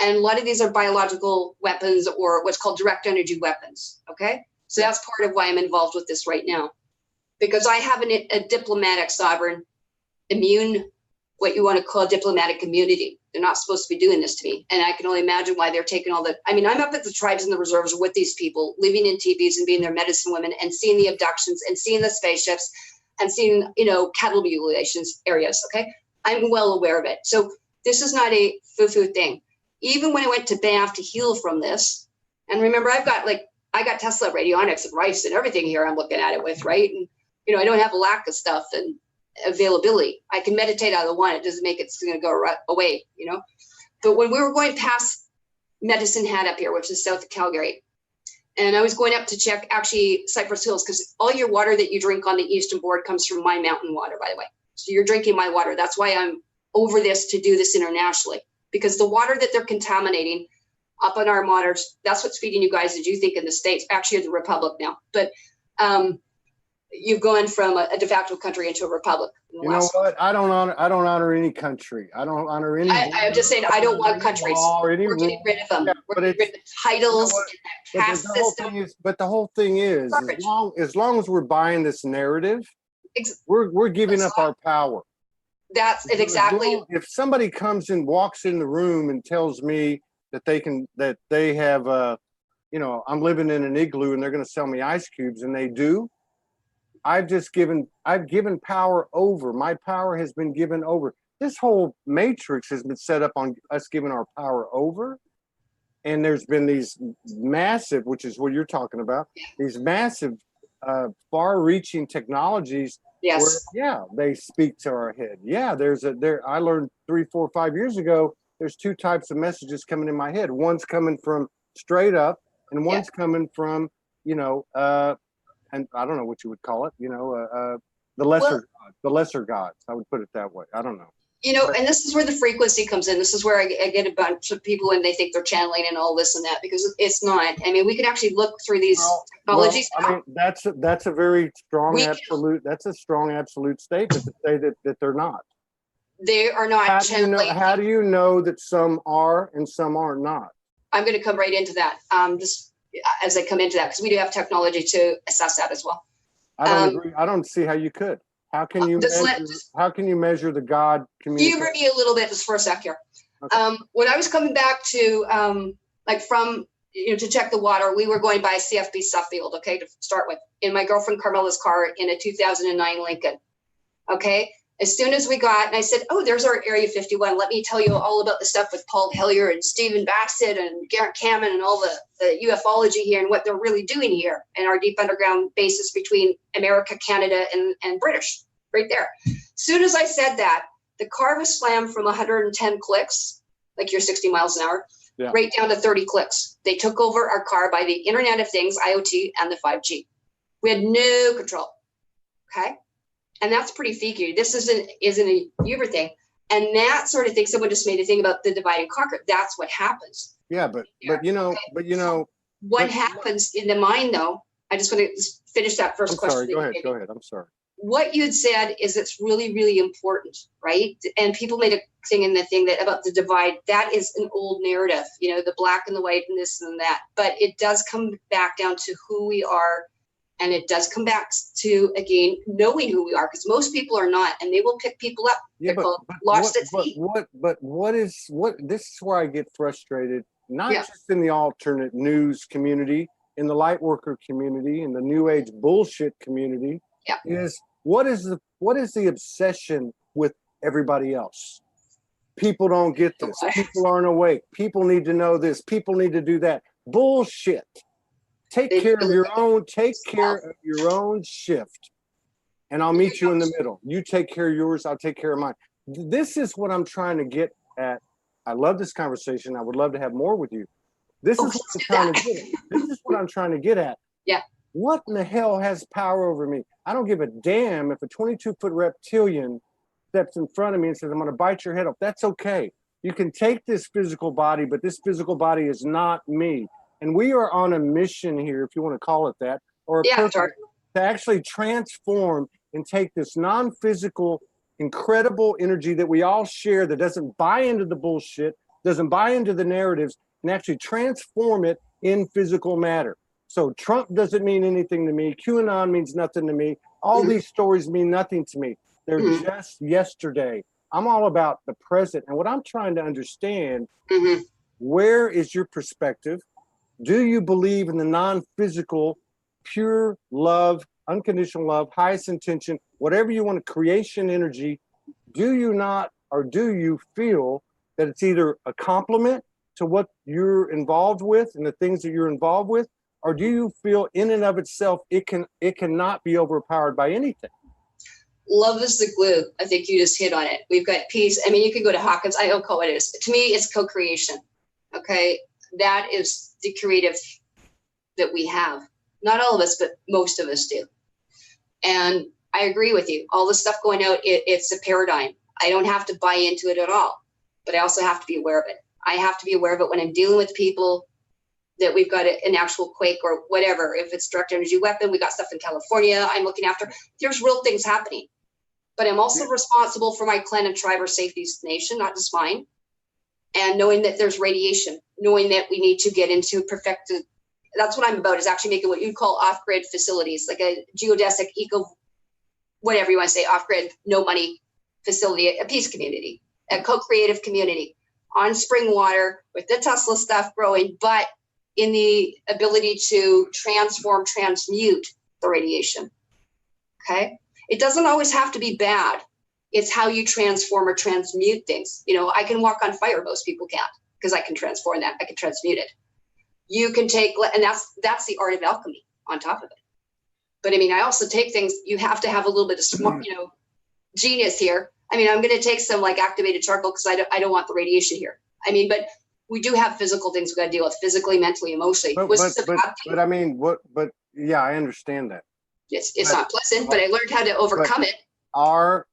And a lot of these are biological weapons or what's called direct energy weapons. Okay. So that's part of why I'm involved with this right now, because I have a diplomatic, sovereign, immune, what you want to call diplomatic immunity. They're not supposed to be doing this to me. And I can only imagine why they're taking all the, I mean, I'm up at the tribes and the reserves with these people, living in teepees and being their medicine women and seeing the abductions and seeing the spaceships and seeing, you know, cattle mutilations areas. Okay. I'm well aware of it. So this is not a foo-foo thing. Even when I went to Banff to heal from this, and remember, I got Tesla radionics and rice and everything here I'm looking at it with, right? And, you know, I don't have a lack of stuff and availability. I can meditate out of the one. It doesn't make it's going to go away, you know? But when we were going past Medicine Hat up here, which is south of Calgary, and I was going up to check actually Cypress Hills, because all your water that you drink on the eastern board comes from my mountain water, by the way. So you're drinking my water. That's why I'm over this to do this internationally, because the water that they're contaminating up on our waters, that's what's feeding you guys, as you think in the States, actually the Republic now. But you've gone from a de facto country into a republic. You know what? I don't honor any country. I don't honor any. I'm just saying I don't want countries. We're getting rid of them. Yeah, we're getting rid of the titles and that caste system. But the whole thing is, as long as we're buying this narrative, we're giving up our power. That's it exactly. If somebody comes and walks in the room and tells me that they have you know, I'm living in an igloo and they're going to sell me ice cubes, and they do, I've given power over. My power has been given over. This whole matrix has been set up on us giving our power over. And there's been these massive, which is what you're talking about, these massive, far-reaching technologies. Yes. Where, yeah, they speak to our head. Yeah, I learned 3, 4, 5 years ago, there's 2 types of messages coming in my head. One's coming from straight up, and one's coming from, you know, and I don't know what you would call it, you know, the lesser gods. I would put it that way. I don't know. You know, and this is where the frequency comes in. This is where I get a bunch of people and they think they're channeling and all this and that, because it's not. I mean, we can actually look through these technologies. I mean, that's a very strong absolute. That's a strong absolute statement to say that they're not. They are not channeling. How do you know that some are and some are not? I'm going to come right into that. Just as I come into that, because we do have technology to assess that as well. I don't agree. I don't see how you could. How can you how can you measure the God community? Humor me a little bit just for a sec here. Okay. When I was coming back to from to check the water, we were going by CFB Suffield, okay, to start with, in my girlfriend Carmela's car in a 2009 Lincoln. Okay. As soon as we got, and I said, oh, there's our Area 51. Let me tell you all about the stuff with Paul Hellyer and Stephen Bassett and Garrett Cameron and all the ufology here and what they're really doing here and our deep underground basis between America, Canada, and British, right there. As soon as I said that, the car was slammed from 110 clicks, like you're 60 miles an hour, right down to 30 clicks. They took over our car by the Internet of Things, IoT, and the 5G. We had no control, okay? And that's pretty freaky. This isn't a Uber thing. And that sort of thing, someone just made a thing about the divide and conquer. That's what happens. Yeah, but you know, what happens in the mind though, I just want to finish that first question. Sorry, go ahead. I'm sorry. What you had said is it's really, really important, right? And people made a thing in the thing that about the divide, that is an old narrative, you know, the black and the white and this and that. But it does come back down to who we are. And it does come back to, again, knowing who we are, because most people are not, and they will pick people up. Yeah, this is where I get frustrated, not just in the alternate news community, in the light worker community, in the new age bullshit community, is what is the obsession with everybody else? People don't get this. People aren't awake. People need to know this. People need to do that. Bullshit. Take care of your own shift, and I'll meet you in the middle. You take care of yours, I'll take care of mine. This is what I'm trying to get at. I love this conversation. I would love to have more with you. This is what I'm trying to get at. Yeah. What in the hell has power over me? I don't give a damn if a 22-foot reptilian steps in front of me and says, I'm going to bite your head off. That's okay. You can take this physical body, but this physical body is not me. And we are on a mission here, if you want to call it that, or a purpose to actually transform and take this non-physical, incredible energy that we all share that doesn't buy into the bullshit, doesn't buy into the narratives and actually transform it in physical matter. So Trump doesn't mean anything to me. QAnon means nothing to me. All these stories mean nothing to me. They're just yesterday. I'm all about the present. And what I'm trying to understand, where is your perspective? Do you believe in the non-physical, pure love, unconditional love, highest intention, whatever you want, creation energy? Do you not, or do you feel that it's either a complement to what you're involved with and the things that you're involved with, or do you feel in and of itself it cannot be overpowered by anything? Love is the glue. I think you just hit on it. We've got peace. I mean, you can go to Hawkins. I don't call it is. To me, it's co-creation. Okay, that is the creative that we have. Not all of us, but most of us do. And I agree with you. All the stuff going out, it's a paradigm. I don't have to buy into it at all, but I also have to be aware of it. I have to be aware of it when I'm dealing with people that we've got an actual quake or whatever. If it's direct energy weapon, we got stuff in California I'm looking after. There's real things happening. But I'm also responsible for my clan and tribe or safety nation, not just mine. And knowing that there's radiation, knowing that we need to get into perfected. That's what I'm about, is actually making what you'd call off-grid facilities, like a geodesic, eco, whatever you want to say, off-grid, no money facility, a peace community, a co-creative community on spring water with the Tesla stuff growing, but in the ability to transform, transmute the radiation. Okay. It doesn't always have to be bad. It's how you transform or transmute things. You know, I can walk on fire. Most people can't, because I can transform that. I can transmute it. You can take, and that's the art of alchemy on top of it. But I mean, I also take things, you have to have a little bit of smart, you know, genius here. I mean, I'm going to take some like activated charcoal because I don't want the radiation here. I mean, but we do have physical things we got to deal with, physically, mentally, emotionally. But I mean, but yeah, I understand that. It's not pleasant, but I learned how to overcome it. Are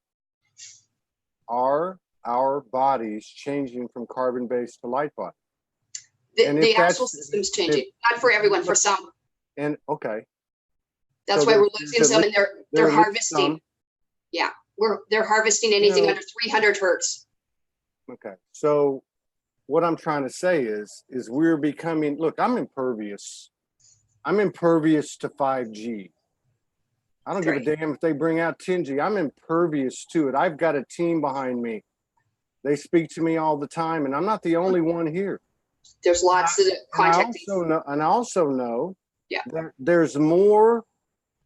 our bodies changing from carbon-based to light body? The actual system's changing, not for everyone, for some. And okay. That's why we're losing some, and they're harvesting. Yeah, they're harvesting anything under 300 hertz. Okay, so what I'm trying to say is we're becoming. Look, I'm impervious. I'm impervious to 5G. I don't give a damn if they bring out 10G. I'm impervious to it. I've got a team behind me. They speak to me all the time, and I'm not the only one here. There's lots of contact. And I also know that there's more.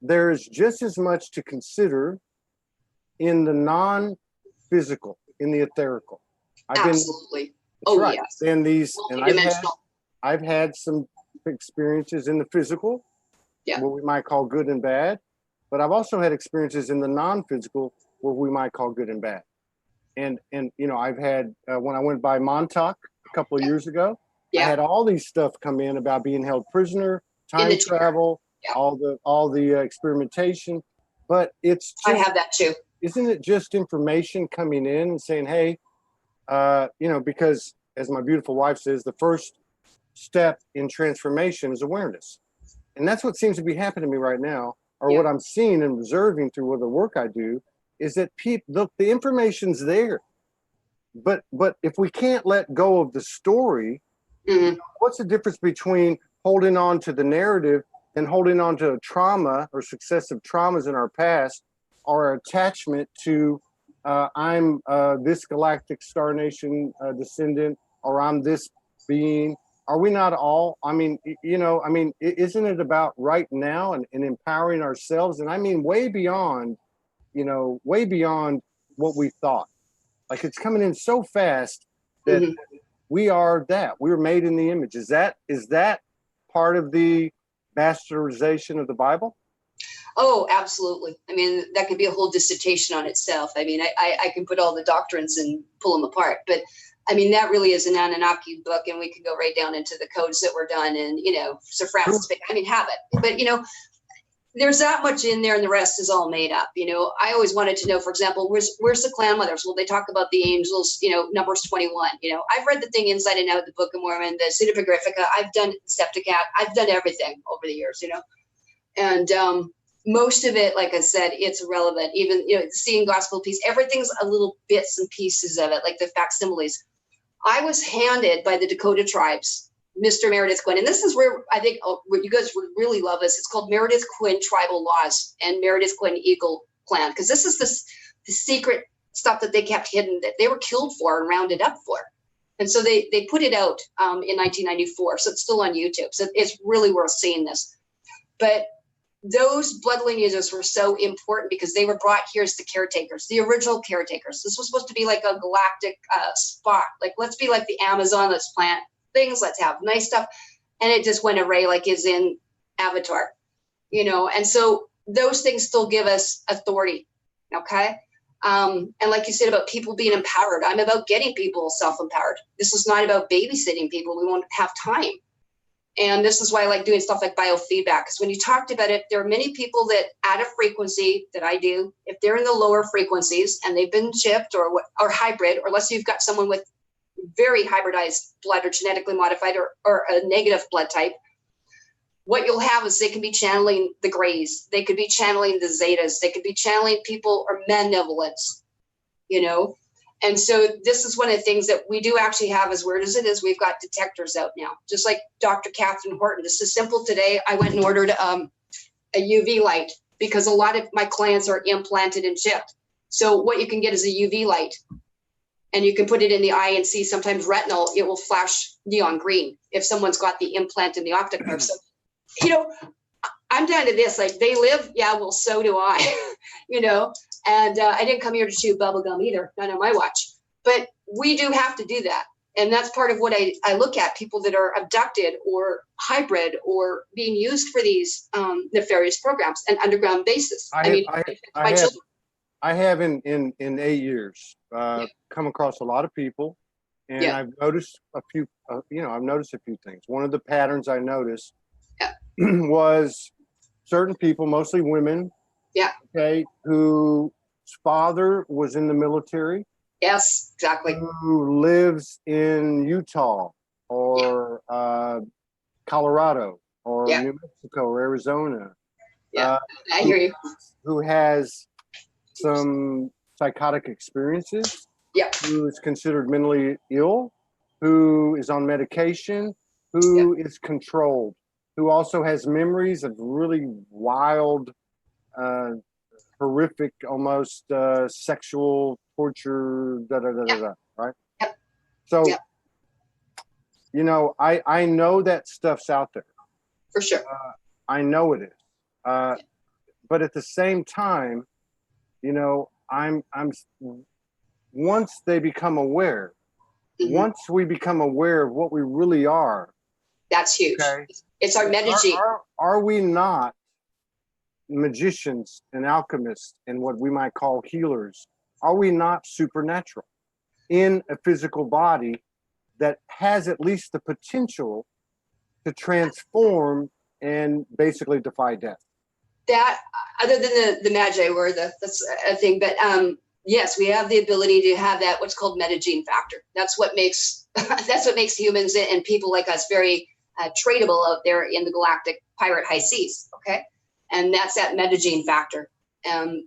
There's just as much to consider in the non-physical, in the etherical. Absolutely. Yes. And I've had some experiences in the physical, what we might call good and bad. But I've also had experiences in the non-physical where we might call good and bad. And you know, I've had, when I went by Montauk a couple of years ago, I had all these stuff come in about being held prisoner, time travel, all the experimentation. But it's just, I have that too. Isn't it just information coming in and saying, hey, you know, because as my beautiful wife says, the first step in transformation is awareness. And that's what seems to be happening to me right now. Or what I'm seeing and observing through the work I do is that people, look, the information's there, but if we can't let go of the story, what's the difference between holding on to the narrative and holding on to trauma or successive traumas in our past, or attachment to I'm this galactic star nation descendant, or I'm this being? Are we not all? I mean, you know, I mean, isn't it about right now and empowering ourselves? And I mean, way beyond, you know, way beyond what we thought. Like, it's coming in so fast that we are that. We're made in the image. Is that part of the bastardization of the Bible? Oh, absolutely. I mean, that could be a whole dissertation on itself. I mean, I can put all the doctrines and pull them apart, but I mean, that really is an Anunnaki book, and we could go right down into the codes that were done, and, you know, Sir Francis Bacon, I mean, have it. But, you know, there's that much in there, and the rest is all made up. You know, I always wanted to know, for example, where's the clan mothers? Well, they talk about the angels, you know, Numbers 21. You know, I've read the thing inside and out, the Book of Mormon, the Pseudepigraphica. I've done Septicat. I've done everything over the years, you know. And most of it, like I said, it's irrelevant. Even, you know, seeing gospel piece, everything's a little bits and pieces of it, like the facsimiles. I was handed by the Dakota tribes, Mr. Meredith Quinn. And this is where I think what you guys would really love this. It's called Meredith Quinn Tribal Laws and Meredith Quinn Eagle Plan. Because this is the secret stuff that they kept hidden, that they were killed for and rounded up for. And so they put it out in 1994. So it's still on YouTube. So it's really worth seeing this. But those blood lineages were so important because they were brought here as the caretakers, the original caretakers. This was supposed to be like a galactic spot. Like, let's be like the Amazon, let's plant things, let's have nice stuff. And it just went array like is in Avatar, you know? And so those things still give us authority, okay? And like you said about people being empowered, I'm about getting people self-empowered. This is not about babysitting people. We won't have time. And this is why I like doing stuff like biofeedback, because when you talked about it, there are many people that at a frequency that I do, if they're in the lower frequencies and they've been chipped or hybrid, or let's say you've got someone with very hybridized blood or genetically modified or a negative blood type, what you'll have is they can be channeling the grays, they could be channeling the zetas, they could be channeling people or malevolence, you know? And so this is one of the things that we do actually have, as weird as it is, we've got detectors out now, just like Dr. Catherine Horton. This is simple. Today, I went and ordered a UV light because a lot of my clients are implanted and chipped. So what you can get is a UV light, and you can put it in the eye and see sometimes retinal, it will flash neon green if someone's got the implant in the optic nerve. So, you know, I'm down to this, like they live, yeah, well, so do I, you know, and I didn't come here to chew bubble gum either, not on my watch, but we do have to do that. And that's part of what I look at, people that are abducted or hybrid or being used for these nefarious programs and underground bases. I have in 8 years come across a lot of people, and I've noticed a few, I've noticed a few things. One of the patterns I noticed was certain people, mostly women, okay, whose father was in the military. Yes, exactly. Who lives in Utah or Colorado or New Mexico or Arizona. I hear you. Who has some psychotic experiences. Who is considered mentally ill. Who is on medication. Who is controlled. Who also has memories of really wild, horrific, almost sexual torture, right? So, you know, I know that stuff's out there. For sure. I know it is. But at the same time, you know, once they become aware, once we become aware of what we really are. That's huge. Okay, it's our metagene. Are we not magicians and alchemists and what we might call healers? Are we not supernatural in a physical body that has at least the potential to transform and basically defy death? That, other than the magi word, that's a thing, but yes, we have the ability to have that, what's called metagene factor. That's what makes humans and people like us very tradable out there in the galactic pirate high seas. Okay. And that's that metagene factor. And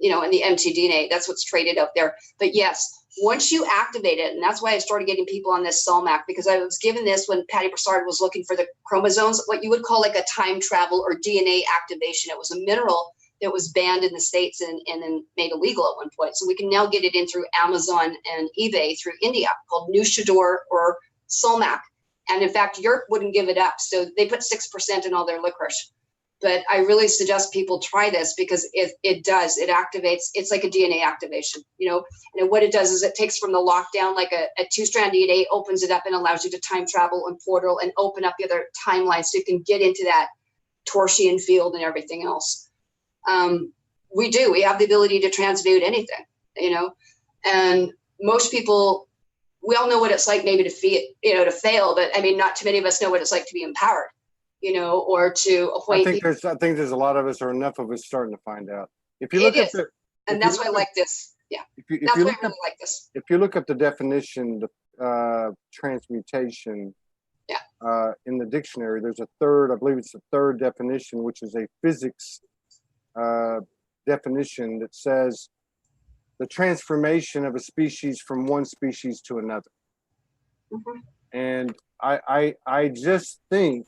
you know, in the mtDNA, that's what's traded out there. But yes, once you activate it, and that's why I started getting people on this Soulmac, because I was given this when Patty Broussard was looking for the chromosomes, what you would call like a time travel or DNA activation. It was a mineral that was banned in the States and then made illegal at one point. So we can now get it in through Amazon and eBay through India, called Nushador or Soulmac. And in fact, Europe wouldn't give it up. So they put 6% in all their licorice. But I really suggest people try this because it activates, it's like a DNA activation, you know, and what it does is it takes from the lockdown, like a 2-strand DNA, opens it up and allows you to time travel and portal and open up the other timeline so you can get into that Torsian field and everything else. We have the ability to transmute anything, you know, and most people, we all know what it's like maybe to fail, but I mean, not too many of us know what it's like to be empowered. You know, or to appoint. I think there's a lot of us, or enough of us, starting to find out. If you look at and that's why I like this. Yeah, that's why I really like this. If you look up the definition, the transmutation, in the dictionary, there's a third. I believe it's the third definition, which is a physics definition that says the transformation of a species from one species to another. And I just think,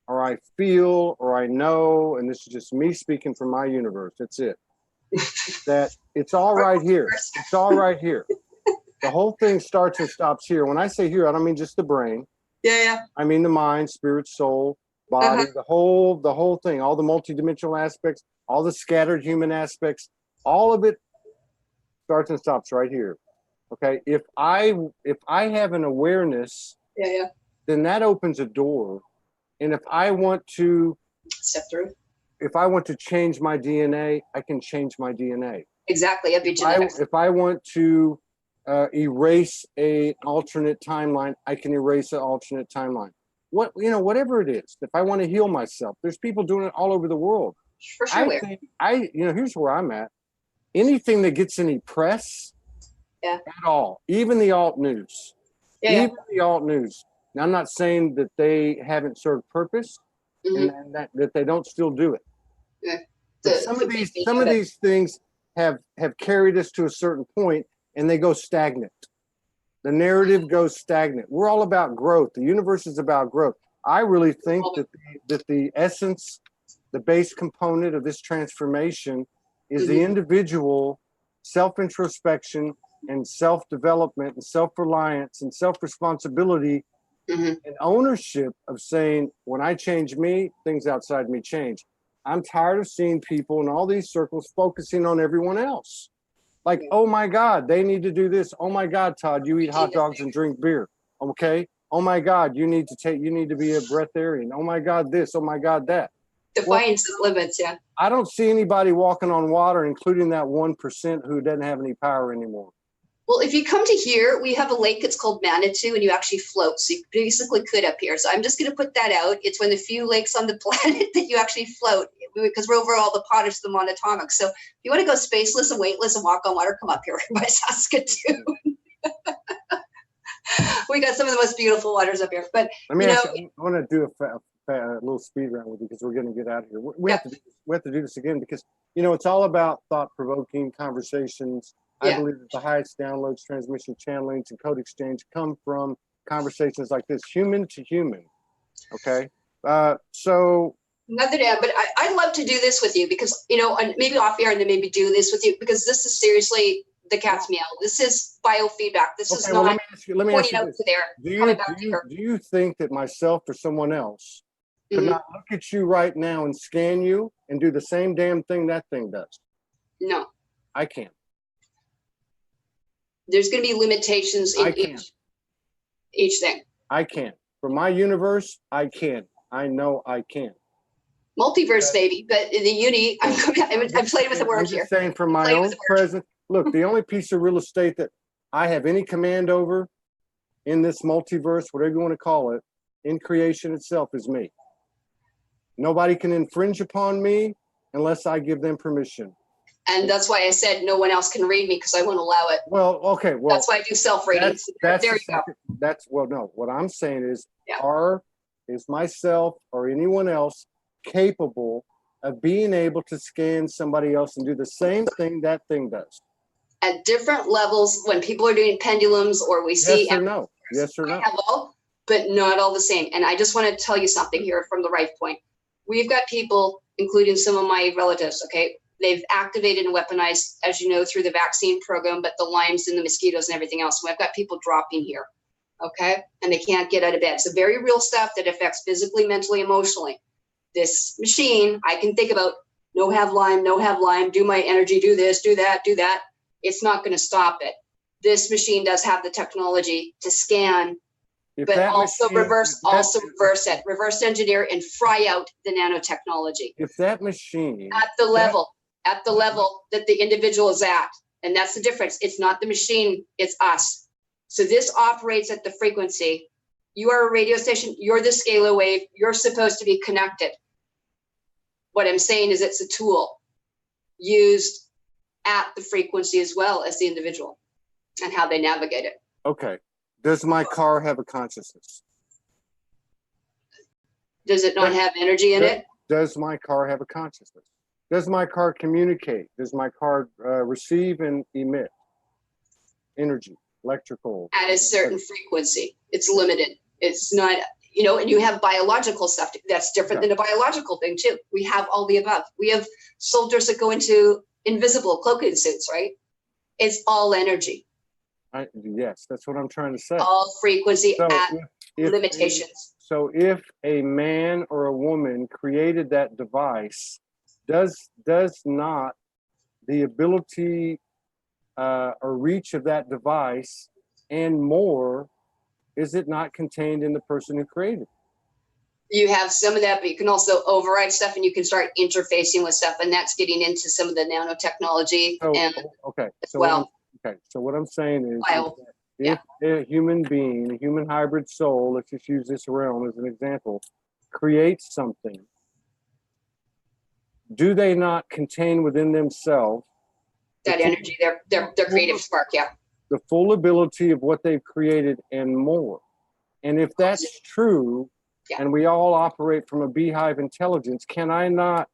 or I feel, or I know, and this is just me speaking from my universe, that's it, that it's all right here. It's all right here. The whole thing starts and stops here. When I say here, I don't mean just the brain. Yeah. I mean the mind, spirit, soul, body, the whole thing, all the multidimensional aspects, all the scattered human aspects, all of it starts and stops right here. Okay. If I have an awareness, then that opens a door. And if I want to step through, if I want to change my DNA, I can change my DNA. Exactly. Epigenetics. If I want to erase an alternate timeline, I can erase an alternate timeline. Whatever it is. If I want to heal myself, there's people doing it all over the world. For sure. Here's where I'm at. Anything that gets any press at all, even the alt news, the alt news. Now, I'm not saying that they haven't served purpose and that they don't still do it. Yeah. But some of these things have carried us to a certain point and they go stagnant. The narrative goes stagnant. We're all about growth. The universe is about growth. I really think that the essence, the base component of this transformation is the individual self-introspection and self-development and self-reliance and self-responsibility and ownership of saying, when I change me, things outside me change. I'm tired of seeing people in all these circles focusing on everyone else. Like, oh my God, they need to do this. Oh my God, Todd, you eat hot dogs and drink beer. Okay. Oh my God, you need to be a breatharian. Oh my God, this. Oh my God, that. Define some limits, yeah. I don't see anybody walking on water, including that 1% who doesn't have any power anymore. Well, if you come to here, we have a lake that's called Manitou, and you actually float. So you basically could up here. So I'm just going to put that out. It's one of the few lakes on the planet that you actually float, because we're over all the potash, the monatomic. So if you want to go spaceless and weightless and walk on water, come up here by Saskatoon. We got some of the most beautiful waters up here. But let me ask you, I want to do a little speed round with you because we're going to get out of here. We have to do this again because it's all about thought-provoking conversations. I believe that the highest downloads, transmission, channelings, and code exchange come from conversations like this, human to human. Okay, so another day, but I'd love to do this with you because and maybe off air and then maybe do this with you because this is seriously the cat's meow. This is biofeedback. This is not let me ask you out this. to there. Do you think that myself or someone else could not look at you right now and scan you and do the same damn thing that thing does? No, I can't. There's going to be limitations in each thing. I can't. For my universe, I can. I know I can. Multiverse, baby. But in the uni, I'm playing with the word here. I'm just saying from my own presence. Look, the only piece of real estate that I have any command over in this multiverse, whatever you want to call it, in creation itself is me. Nobody can infringe upon me unless I give them permission. And that's why I said no one else can read me because I won't allow it. Well, okay. Well, that's why I do self-readings. There you go. No, what I'm saying is, is myself or anyone else capable of being able to scan somebody else and do the same thing that thing does? At different levels, when people are doing pendulums or we see. Yes or no? Yes or no? But not all the same. And I just want to tell you something here from the right point. We've got people, including some of my relatives, okay? They've activated and weaponized, as you know, through the vaccine program, but the limes and the mosquitoes and everything else. So I've got people dropping here, okay? And they can't get out of bed. So very real stuff that affects physically, mentally, emotionally. This machine, I can think about, no have lime, do my energy, do this, do that, do that. It's not going to stop it. This machine does have the technology to scan, but also reverse it, reverse engineer and fry out the nanotechnology. If that machine at the level that the individual is at, and that's the difference. It's not the machine, it's us. So this operates at the frequency. You are a radio station, you're the scalar wave, you're supposed to be connected. What I'm saying is it's a tool used at the frequency as well as the individual and how they navigate it. Okay. Does my car have a consciousness? Does it not have energy in it? Does my car have a consciousness? Does my car communicate? Does my car receive and emit energy? electrical. At a certain frequency. It's limited. It's not, you know, and you have biological stuff that's different than a biological thing too. We have all the above. We have soldiers that go into invisible cloaking suits, right? It's all energy. Yes, that's what I'm trying to say. All frequency So at if limitations. So if a man or a woman created that device, does not the ability or reach of that device and more, is it not contained in the person who created it? You have some of that, but you can also override stuff and you can start interfacing with stuff. And that's getting into some of the nanotechnology. So what I'm saying is if a human being, a human hybrid soul, let's just use this realm as an example, creates something, do they not contain within themselves that energy, their creative spark? Yeah. The full ability of what they've created and more. And if that's true, and we all operate from a beehive intelligence, can I not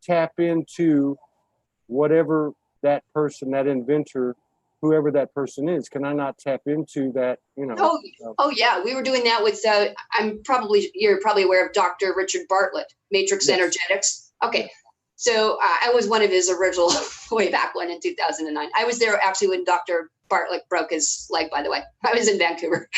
tap into whatever that person, that inventor, whoever that person is, can I not tap into that, you know? Oh yeah, we were doing that with, you're probably aware of Dr. Richard Bartlett, Matrix Energetics. Okay, so I was one of his original, way back when in 2009. I was there actually when Dr. Bartlett broke his leg, by the way. I was in Vancouver.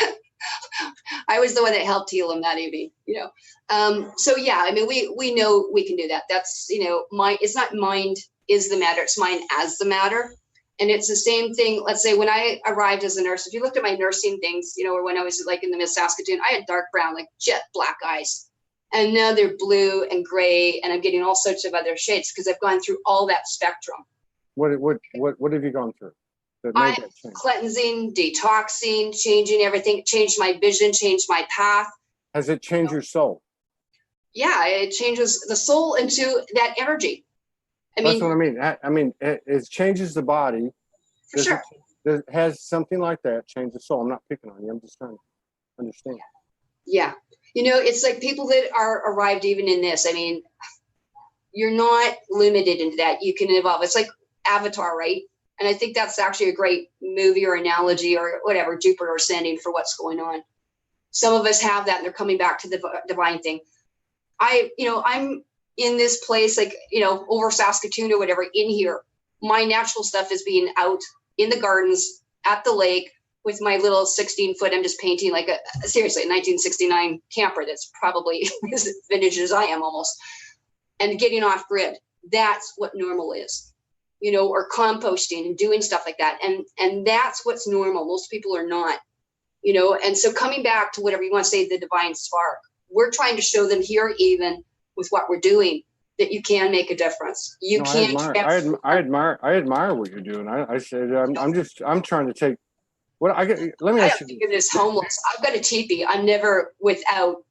I was the one that helped heal him that evening, you know. So yeah, I mean, we know we can do that. That's, you know, it's not mind is the matter, it's mind as the matter. And it's the same thing. Let's say when I arrived as a nurse, if you looked at my nursing things, you know, or when I was like in the Miss Saskatoon, I had dark brown, like jet black eyes. And now they're blue and gray, and I'm getting all sorts of other shades because I've gone through all that spectrum. What have you gone through? I'm cleansing, detoxing, changing everything, changed my vision, changed my path. Has it changed your soul? Yeah, it changes the soul into that energy. That's what I mean. I mean, it changes the body. For sure. Has something like that changed the soul? I'm not picking on you. I'm just trying to understand. Yeah. You know, it's like people that are arrived even in this. I mean, you're not limited into that. You can evolve. It's like Avatar, right? And I think that's actually a great movie or analogy or whatever, Jupiter ascending for what's going on. Some of us have that and they're coming back to the divine thing. I'm in this place, like, you know, over Saskatoon or whatever, in here. My natural stuff is being out in the gardens, at the lake, with my little 16-foot, I'm just painting like seriously, a 1969 camper that's probably as vintage as I am almost, and getting off grid. That's what normal is. You know, or composting and doing stuff like that. And that's what's normal. Most people are not, you know, and so coming back to whatever you want to say, the divine spark, we're trying to show them here, even with what we're doing, that you can make a difference. You can't. I admire what you're doing. I said, I'm trying to take what I get. Let me ask you. Think of this homeless. I've got a teepee. I'm never without,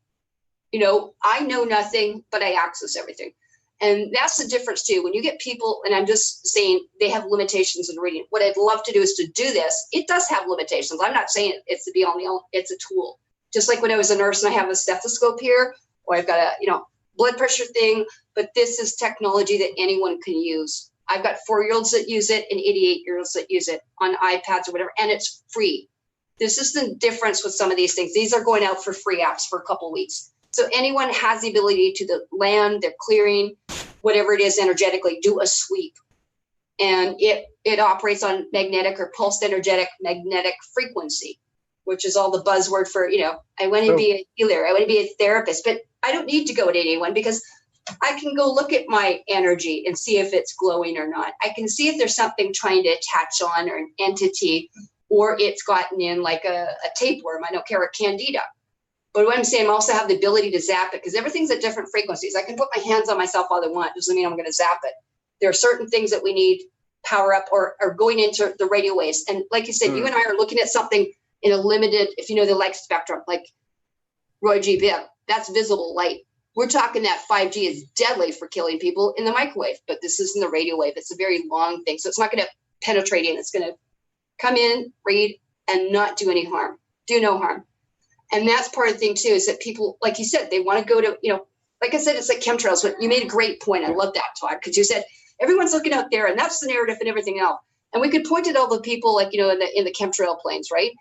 you know, I know nothing, but I access everything. And that's the difference too. When you get people, and I'm just saying they have limitations in reading. What I'd love to do is to do this. It does have limitations. I'm not saying it's the be all and all. It's a tool. Just like when I was a nurse and I have a stethoscope here, or I've got a, you know, blood pressure thing, but this is technology that anyone can use. I've got 4-year-olds that use it and 88-year-olds that use it on iPads or whatever, and it's free. This is the difference with some of these things. These are going out for free apps for a couple of weeks. So anyone has the ability to the land, they're clearing, whatever it is energetically, do a sweep. And it operates on magnetic or pulsed energetic magnetic frequency, which is all the buzzword for, you know, I want to be a healer, I want to be a therapist, but I don't need to go to anyone because I can go look at my energy and see if it's glowing or not. I can see if there's something trying to attach on, or an entity, or it's gotten in like a tapeworm, I don't care, a candida. But what I'm saying, I also have the ability to zap it because everything's at different frequencies. I can put my hands on myself all I want. Doesn't mean I'm going to zap it. There are certain things that we need power up or going into the radio waves. And like you said, you and I are looking at something in a limited, if you know the light spectrum, like Roy G. Bibb, that's visible light. We're talking that 5G is deadly for killing people in the microwave, but this isn't the radio wave. It's a very long thing. So it's not going to penetrate in. It's going to come in, read, and not do any harm. Do no harm. And that's part of the thing too, is that people, like you said, they want to go to, you know, like I said, it's like chemtrails, but you made a great point. I love that, Todd, because you said everyone's looking out there and that's the narrative and everything else. And we could point at all the people like, in the chemtrail planes, right?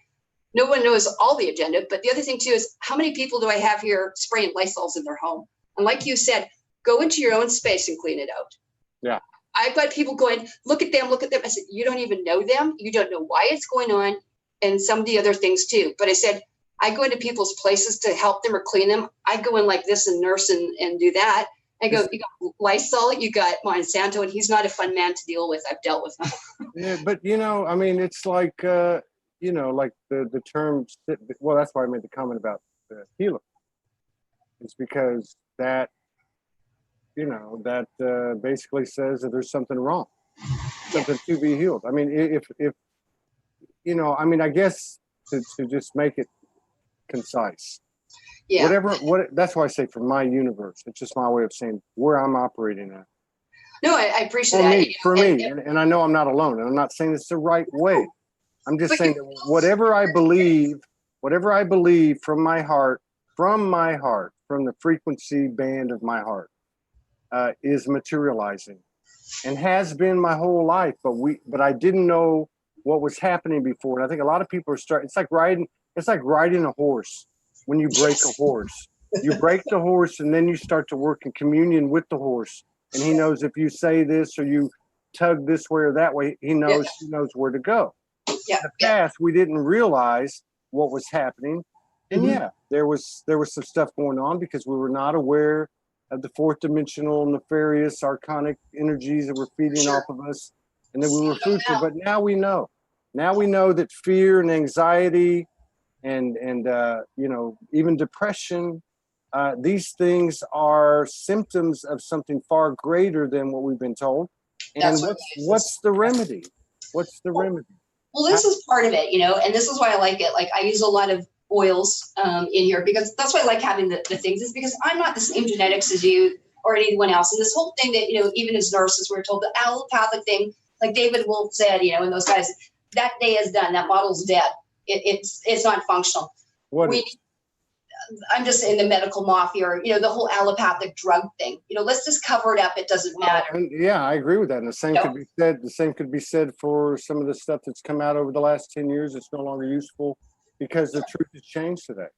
No one knows all the agenda. But the other thing too is how many people do I have here spraying Lysols in their home? And like you said, go into your own space and clean it out. Yeah. I've got people going, look at them, look at them. I said, you don't even know them. You don't know why it's going on. And some of the other things too. But I said, I go into people's places to help them or clean them. I go in like this and nurse and do that. I go, you got Lysol, you got Monsanto, and he's not a fun man to deal with. I've dealt with him. Yeah, but I mean, it's like, like the term, well, that's why I made the comment about the healer. It's because that, basically says that there's something wrong, something to be healed. I mean, if I guess to just make it concise. Yeah. That's why I say for my universe, it's just my way of saying where I'm operating at. No, I appreciate that. For me, and I know I'm not alone, and I'm not saying it's the right way. I'm just saying that whatever I believe from my heart, from the frequency band of my heart, is materializing, and has been my whole life. But I didn't know what was happening before, and I think a lot of people are starting. It's like riding a horse. When you break a horse, you break the horse, and then you start to work in communion with the horse. And he knows if you say this or you tug this way or that way, he knows where to go. Yeah. In the past, we didn't realize what was happening, and there was some stuff going on because we were not aware of the fourth dimensional nefarious archonic energies that were feeding off of us, and that we were fruitful. But now we know. Now we know that fear and anxiety and even depression, these things are symptoms of something far greater than what we've been told. And what's the remedy? What's the remedy? Well, this is part of it, and this is why I like it. Like I use a lot of oils in here because that's why I like having the things, is because I'm not the same genetics as you or anyone else. And this whole thing that, even as nurses, we're told the allopathic thing, like David Wolf said, and those guys, that day is done. That model's dead. It's not functional. I'm just in the medical mafia, or the whole allopathic drug thing. Let's just cover it up. It doesn't matter. Yeah, I agree with that. And the same could be said. The same could be said for some of the stuff that's come out over the last 10 years. It's no longer useful because the truth has changed today.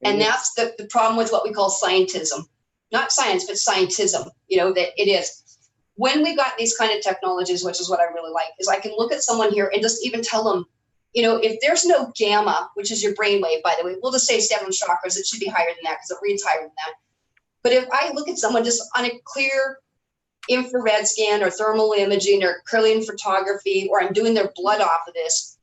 And that's the problem with what we call scientism, not science, but scientism. That it is. When we got these kind of technologies, which is what I really like, is I can look at someone here and just even tell them, if there's no gamma, which is your brainwave, by the way, we'll just say 7 chakras, it should be higher than that because it reads higher than that. But if I look at someone just on a clear infrared scan or thermal imaging or Kirlian photography, or I'm doing their blood off of this,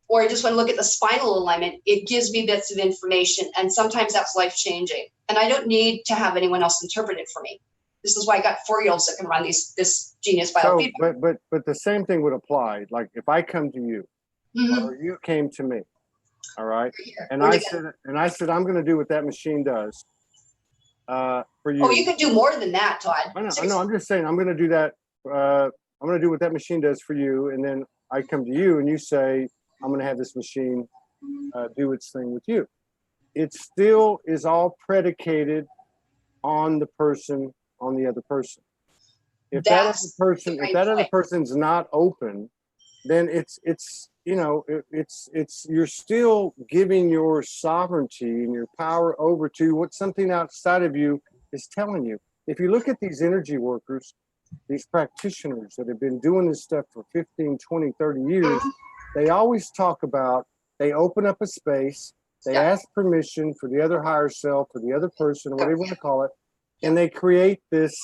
or I just want to look at the spinal alignment, it gives me bits of information. And sometimes that's life-changing. And I don't need to have anyone else interpret it for me. This is why I got 4-year-olds that can run this genius biofeedback. But the same thing would apply. Like if I come to you, or you came to me, all right, and I said I'm going to do what that machine does for you. Oh, you could do more than that, Todd. I know. I'm just saying I'm going to do that. I'm going to do what that machine does for you, and then I come to you and you say I'm going to have this machine do its thing with you. It still is all predicated on the other person. If that other person's not open, then it's you're still giving your sovereignty and your power over to what something outside of you is telling you. If you look at these energy workers, these practitioners that have been doing this stuff for 15, 20, 30 years, they always talk about, they open up a space, they ask permission for the other higher self, or the other person, or whatever you want to call it, and they create this,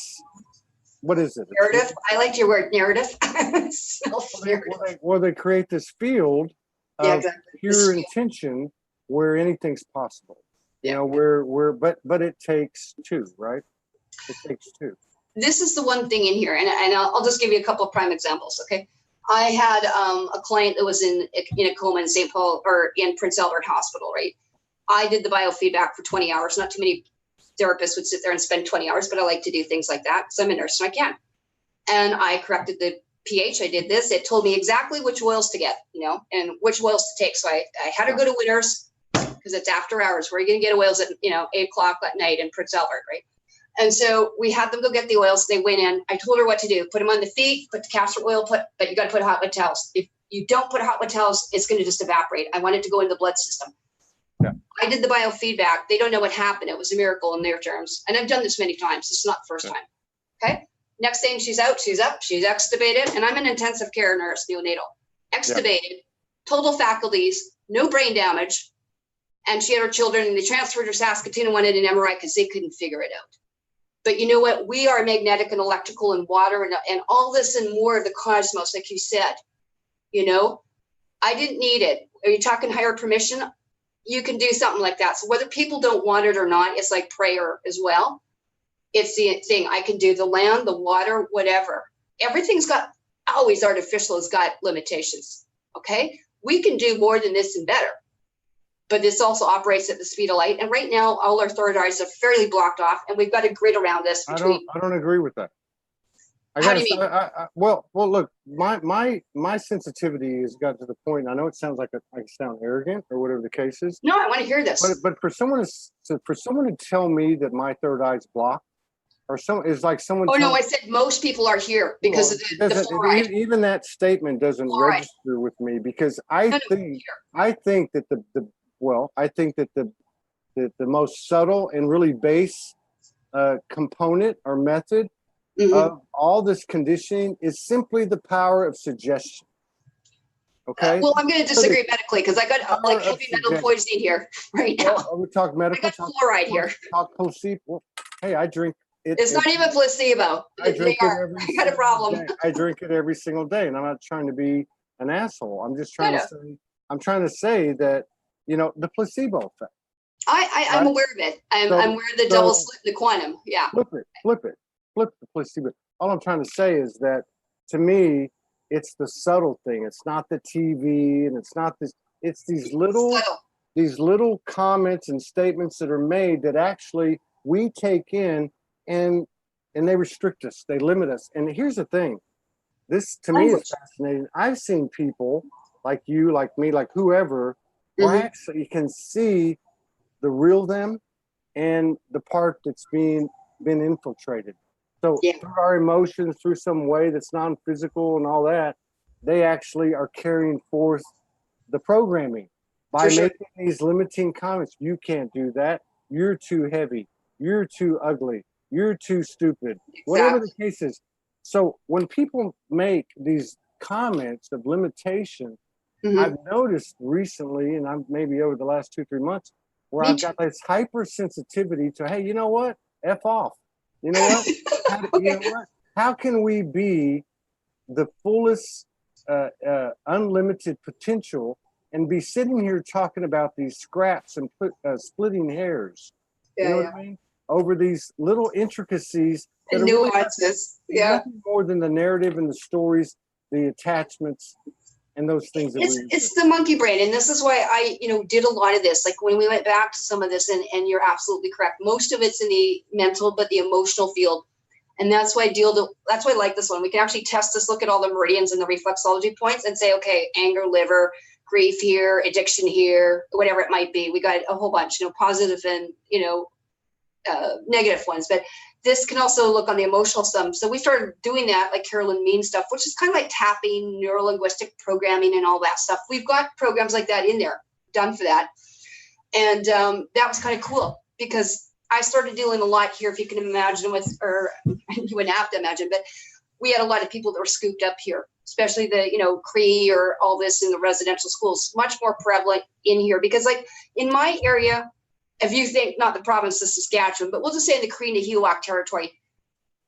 what is it? Narrative. I liked your word, narrative. Well, they create this field of pure intention where anything's possible. But it takes two, right? It takes two. This is the one thing in here, and I'll just give you a couple of prime examples, okay? I had a client that was in a coma in St. Paul, or in Prince Albert Hospital, right? I did the biofeedback for 20 hours. Not too many therapists would sit there and spend 20 hours, but I like to do things like that because I'm a nurse and I can. And I corrected the pH. I did this. It told me exactly which oils to get, and which oils to take. So I had her go to Winners because it's after hours. Where are you going to get oils at, 8 o'clock at night in Prince Albert, right? And so we had them go get the oils. They went in. I told her what to do. Put them on the feet, put the castor oil, but you got to put hot wet towels. You don't put hot towels, it's going to just evaporate. I want it to go into the blood system. Yeah. I did the biofeedback. They don't know what happened. It was a miracle in their terms. And I've done this many times. This is not the first time. Okay. Next thing, she's out, she's up, she's extubated. And I'm an intensive care nurse, neonatal. Extubated, total faculties, no brain damage. And she had her children, and they transferred her to Saskatoon and wanted an MRI because they couldn't figure it out. But you know what? We are magnetic and electrical and water and all this and more of the cosmos, like you said. You know, I didn't need it. Are you talking higher permission? You can do something like that. So whether people don't want it or not, it's like prayer as well. It's the thing. I can do the land, the water, whatever. Everything's got, always artificial has got limitations. Okay. We can do more than this and better. But this also operates at the speed of light. And right now, all our third eyes are fairly blocked off, and we've got a grid around us. I don't agree with that. How do you mean? Well, look, my sensitivity has got to the point. I know it sounds like I sound arrogant or whatever the case is. No, I want to hear this. But for someone to tell me that my third eye's blocked, or is like someone. Oh no, I said most people are here because of the fluoride. Even that statement doesn't register with me, because I think that the most subtle and really base component or method of all this conditioning is simply the power of suggestion. Okay. Well, I'm going to disagree medically, because I got like heavy metal poisoning here right now. Well, we talk medical. I got fluoride here. Talk placebo. Well, hey, I drink it. It's not even placebo. I drink it every I got a problem. I drink it every single day, and I'm not trying to be an asshole. I'm just trying to say. I'm trying to say that, you know, the placebo effect. I'm aware of it. I'm aware of the double slit, the quantum. Yeah. Flip the placebo. All I'm trying to say is that, to me, it's the subtle thing. It's not the TV, and it's not this. It's these little comments and statements that are made that actually we take in, and they restrict us. They limit us. And here's the thing. This, to me, is fascinating. I've seen people like you, like me, like whoever, where I actually can see the real them and the part that's been infiltrated. So through our emotions, through some way that's non-physical and all that, they actually are carrying forth the programming by making these limiting comments. You can't do that. You're too heavy. You're too ugly. You're too stupid. Exactly. Whatever the case is. So when people make these comments of limitation, I've noticed recently, and I'm maybe over the last 2-3 months, where I've got this hypersensitivity to, hey, you know what? F off. You know what? You know what? How can we be the fullest, unlimited potential and be sitting here talking about these scraps and splitting hairs? You know what I mean? Over these little intricacies and nuances. Really nothing more than the narrative and the stories, the attachments, and those things. It's the monkey brain. And this is why I, did a lot of this. Like when we went back to some of this, and you're absolutely correct. Most of it's in the mental, but the emotional field. And that's why that's why I like this one. We can actually test this, look at all the meridians and the reflexology points and say, okay, anger, liver, grief here, addiction here, whatever it might be. We got a whole bunch, positive and, negative ones, but this can also look on the emotional stuff. So we started doing that, like Carolyn Mean stuff, which is kind of like tapping, neuro-linguistic programming and all that stuff. We've got programs like that in there, done for that. And that was kind of cool, because I started dealing a lot here, if you can imagine, or you wouldn't have to imagine, but we had a lot of people that were scooped up here, especially the, Cree or all this in the residential schools, much more prevalent in here, because like in my area, if you think not the province of Saskatchewan, but we'll just say in the Cree and Nahiwak territory,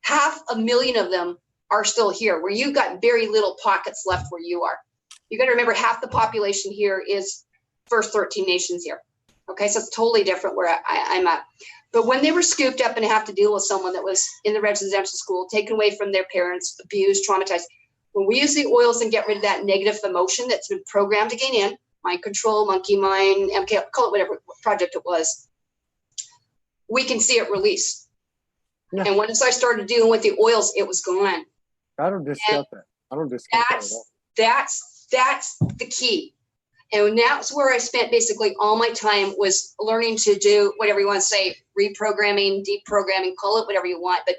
500,000 of them are still here, where you've got very little pockets left where you are. You got to remember, half the population here is First 13 Nations here. Okay, so it's totally different where I'm at. But when they were scooped up and have to deal with someone that was in the residential school, taken away from their parents, abused, traumatized, when we use the oils and get rid of that negative emotion that's been programmed to gain in, mind control, monkey mind, MK, call it whatever project it was, we can see it release. Yeah. And once I started dealing with the oils, it was gone. I don't discount that. I don't discount that at all. That's the key. And that's where I spent basically all my time, was learning to do whatever you want to say, reprogramming, deprogramming, call it whatever you want. But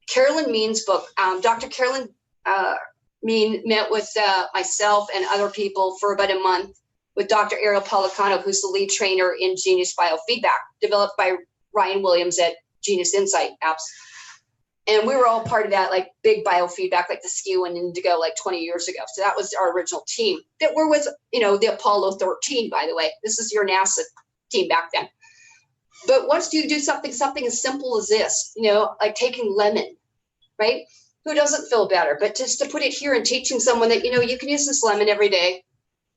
Carolyn Mean's book, Dr. Carolyn met with myself and other people for about a month with Dr. Ariel Policano, who's the lead trainer in Genius Biofeedback, developed by Ryan Williams at Genius Insight Apps. And we were all part of that, like big biofeedback, like the Skew and Indigo, like 20 years ago. So that was our original team that were with, you know, the Apollo 13, by the way. This is your NASA team back then. But once you do something as simple as this, you know, like taking lemon, right? Who doesn't feel better? But just to put it here and teaching someone that, you know, you can use this lemon every day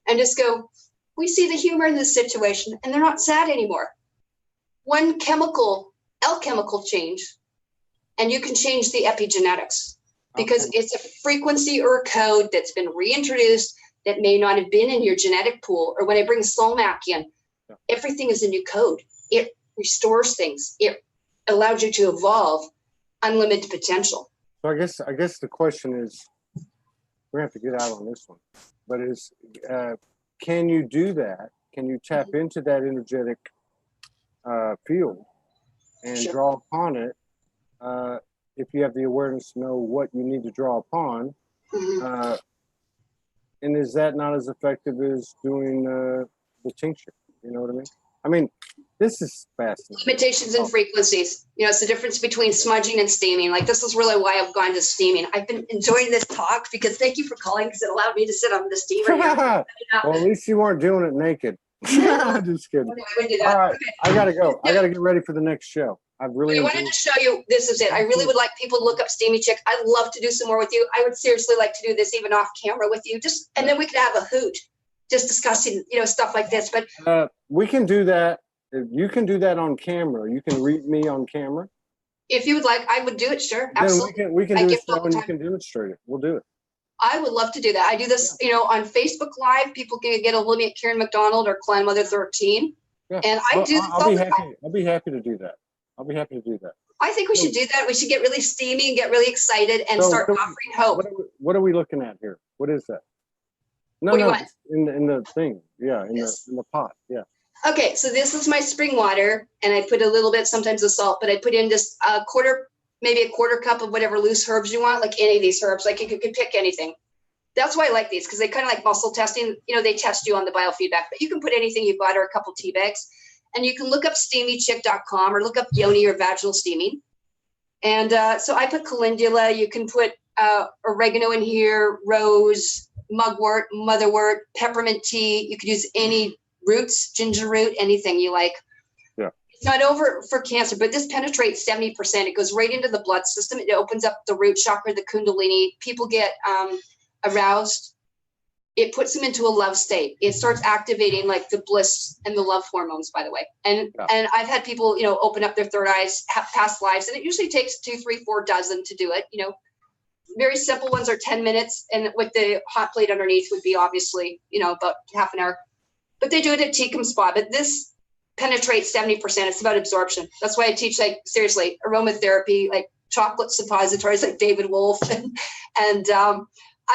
and just go, we see the humor in this situation and they're not sad anymore. One alchemical change, and you can change the epigenetics because it's a frequency or a code that's been reintroduced that may not have been in your genetic pool. Or when I bring Solmac in, everything is a new code. It restores things. It allows you to evolve unlimited potential. So I guess the question is, we have to get out on this one, but can you do that? Can you tap into that energetic field and draw upon it if you have the awareness to know what you need to draw upon? And is that not as effective as doing the tincture? You know what I mean? I mean, this is fascinating. Limitations and frequencies. You know, it's the difference between smudging and steaming. Like, this is really why I've gone to steaming. I've been enjoying this talk because thank you for calling, because it allowed me to sit on the steamer here. Well, at least you weren't doing it naked. I'm just kidding. All right, okay. I gotta go. I gotta get ready for the next show. I've really. I wanted to show you. This is it. I really would like people to look up Steamy Chick. I'd love to do some more with you. I would seriously like to do this even off camera with you. Just and then we could have a hoot, just discussing, you know, stuff like this. But we can do that. You can do that on camera. You can read me on camera. If you would like, I would do it. Sure, absolutely. Then we can do it and you can demonstrate it. We'll do it. I would love to do that. I do this, you know, on Facebook Live. People can get a hold of me at Karen McDonald or Clan Mother 13. Yeah. And I do this all the time. I'll be happy to do that. I'll be happy to do that. I think we should do that. We should get really steamy and get really excited and start offering hope. What are we looking at here? What is that? No, in the thing. Yeah, in the pot. Yeah. Okay, so this is my spring water, and I put a little bit, sometimes of salt, but I put in just maybe a quarter cup of whatever loose herbs you want, like any of these herbs. Like, you could pick anything. That's why I like these, because they kind of like muscle testing. You know, they test you on the biofeedback, but you can put anything you've got or a couple tea bags. And you can look up steamychick.com or look up yoni or vaginal steaming. And so I put calendula. You can put oregano in here, rose, mugwort, motherwort, peppermint tea. You could use any roots, ginger root, anything you like. Yeah. It's not over for cancer, but this penetrates 70%. It goes right into the blood system. It opens up the root chakra, the kundalini. People get aroused. It puts them into a love state. It starts activating like the bliss and the love hormones, by the way. And I've had people, you know, open up their third eyes, have past lives, and it usually takes 2, 3, 4 dozen to do it. You know, very simple ones are 10 minutes, and with the hot plate underneath would be obviously, you know, about half an hour. But they do it at Tecum Spa. But this penetrates 70%. It's about absorption. That's why I teach, like, seriously, aromatherapy, like chocolate suppositories, like David Wolf, and I've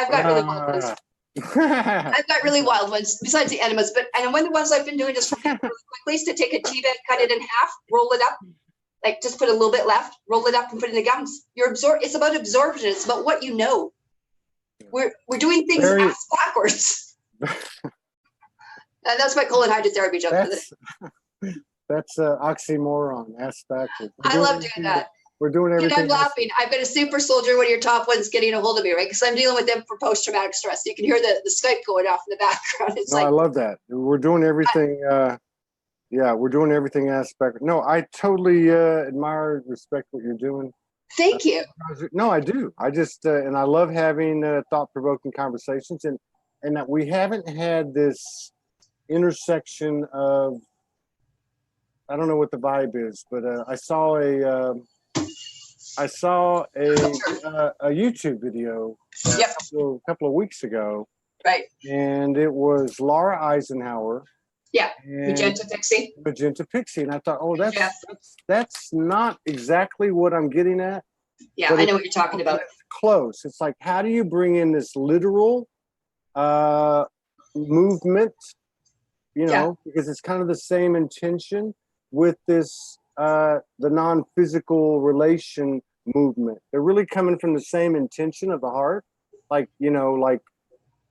got really wild ones. I've got really wild ones besides the enemas, and one of the ones I've been doing just for really quickly is to take a tea bag, cut it in half, roll it up, like just put a little bit left, roll it up, and put it in the gums. It's about absorption. It's about what you know. We're doing things ass backwards. And that's my colon hydrotherapy joke. That's oxymoron, ass backwards. I love doing that. We're doing everything. And I'm laughing. I've got a super soldier, one of your top ones, getting a hold of me, right? Because I'm dealing with them for post-traumatic stress. You can hear the Skype going off in the background. It's I love that. We're doing everything. We're doing everything aspect. No, I totally admire, respect what you're doing. Thank you. No, I do. I just and I love having thought-provoking conversations, and that we haven't had this intersection of, I don't know what the vibe is, but I saw a YouTube video a couple of weeks ago. Right. And it was Laura Eisenhower. Yeah. Magenta Pixie. Magenta Pixie. And I thought, oh, that's not exactly what I'm getting at. Yeah, I know what you're talking about. Close. It's like, how do you bring in this literal movement, you know, because it's kind of the same intention with this the non-physical relation movement. They're really coming from the same intention of the heart. like, you know, like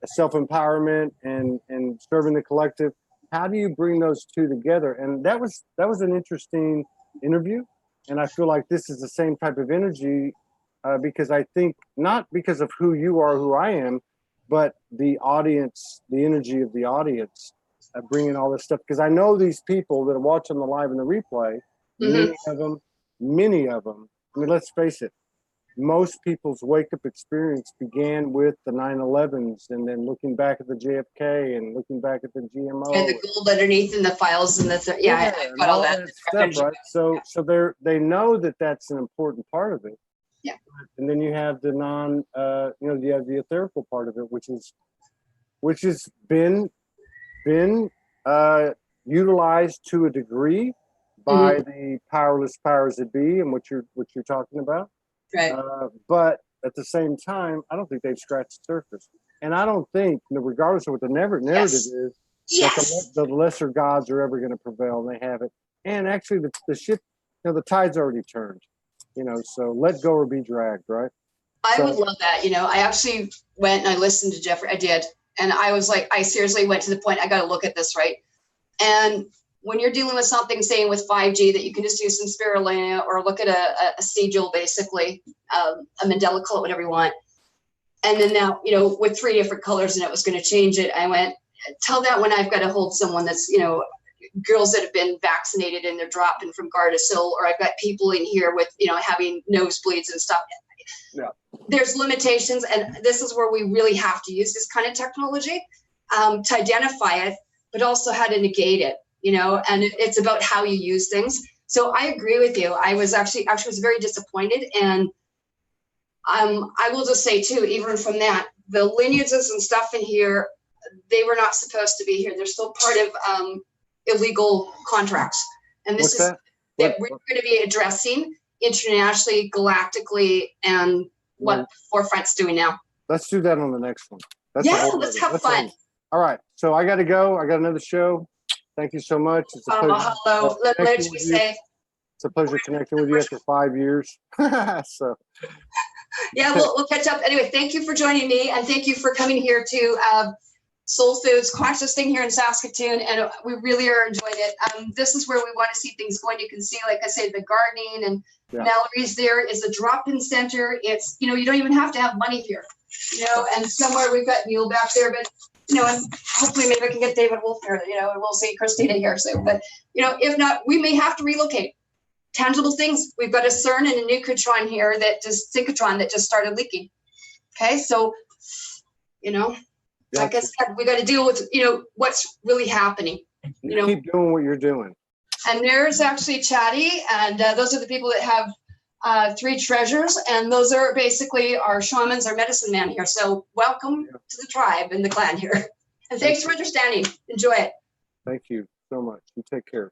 self-empowerment and serving the collective. How do you bring those two together? And that was an interesting interview. And I feel like this is the same type of energy because I think not because of who you are, who I am, but the audience, the energy of the audience, bringing all this stuff. Because I know these people that are watching the live and the replay, many of them. I mean, let's face it. Most people's wake-up experience began with the 9/11s, and then looking back at the JFK, and looking back at the GMO, and the gold underneath in the files, and the I've got all that stuff, right? So they know that that's an important part of it. Yeah. And then you have the you have the etherical part of it, which has been utilized to a degree by the powerless powers that be, and what you're talking about. Right. But at the same time, I don't think they've scratched the surface. And I don't think, regardless of what the narrative is, that the lesser gods are ever going to prevail, and they haven't. And actually, the ship, the tide's already turned. So let go or be dragged, right? I would love that. I actually went and I listened to Jeffrey. I did. And I was like, I seriously went to the point, I got to look at this, right? And when you're dealing with something, saying with 5G, that you can just do some spirulina or look at a sigil, basically, a Mandela color, whatever you want. And then now, with 3 different colors, and it was going to change it. I went, tell that when I've got to hold someone that's, girls that have been vaccinated and they're dropping from Gardasil, or I've got people in here with, having nosebleeds and stuff. Yeah. There's limitations, and this is where we really have to use this kind of technology to identify it, but also how to negate it. And it's about how you use things. So I agree with you. I was actually was very disappointed. And I will just say too, even from that, the lineages and stuff in here, they were not supposed to be here. They're still part of illegal contracts. And this What's that we're going to be addressing internationally, galactically, and what Forefront's doing now. Let's do that on the next one. Let's have fun. All right. So I got to go. I got another show. Thank you so much. It's a pleasure. Hello. Let me say. It's a pleasure connecting with you after 5 years. So. Yeah, we'll catch up. Anyway, thank you for joining me, and thank you for coming here to Soul Foods, conscious thing here in Saskatoon, and we really are enjoying it. This is where we want to see things going. You can see, like I say, the gardening, and Mallory's there is a drop-in center. It's, you don't even have to have money here, and somewhere we've got Neil back there, but and hopefully maybe I can get David Wolf here, and we'll see Christina here soon. But, if not, we may have to relocate. Tangible things. We've got a CERN and a synchrotron here synchrotron that just started leaking. Okay, so, like I said, we got to deal with, what's really happening. Keep doing what you're doing. And there's actually Chatty, and those are the people that have 3 treasures, and those are basically our shamans, our medicine man here. So welcome to the tribe and the clan here. And thanks for understanding. Enjoy it. Thank you so much. You take care.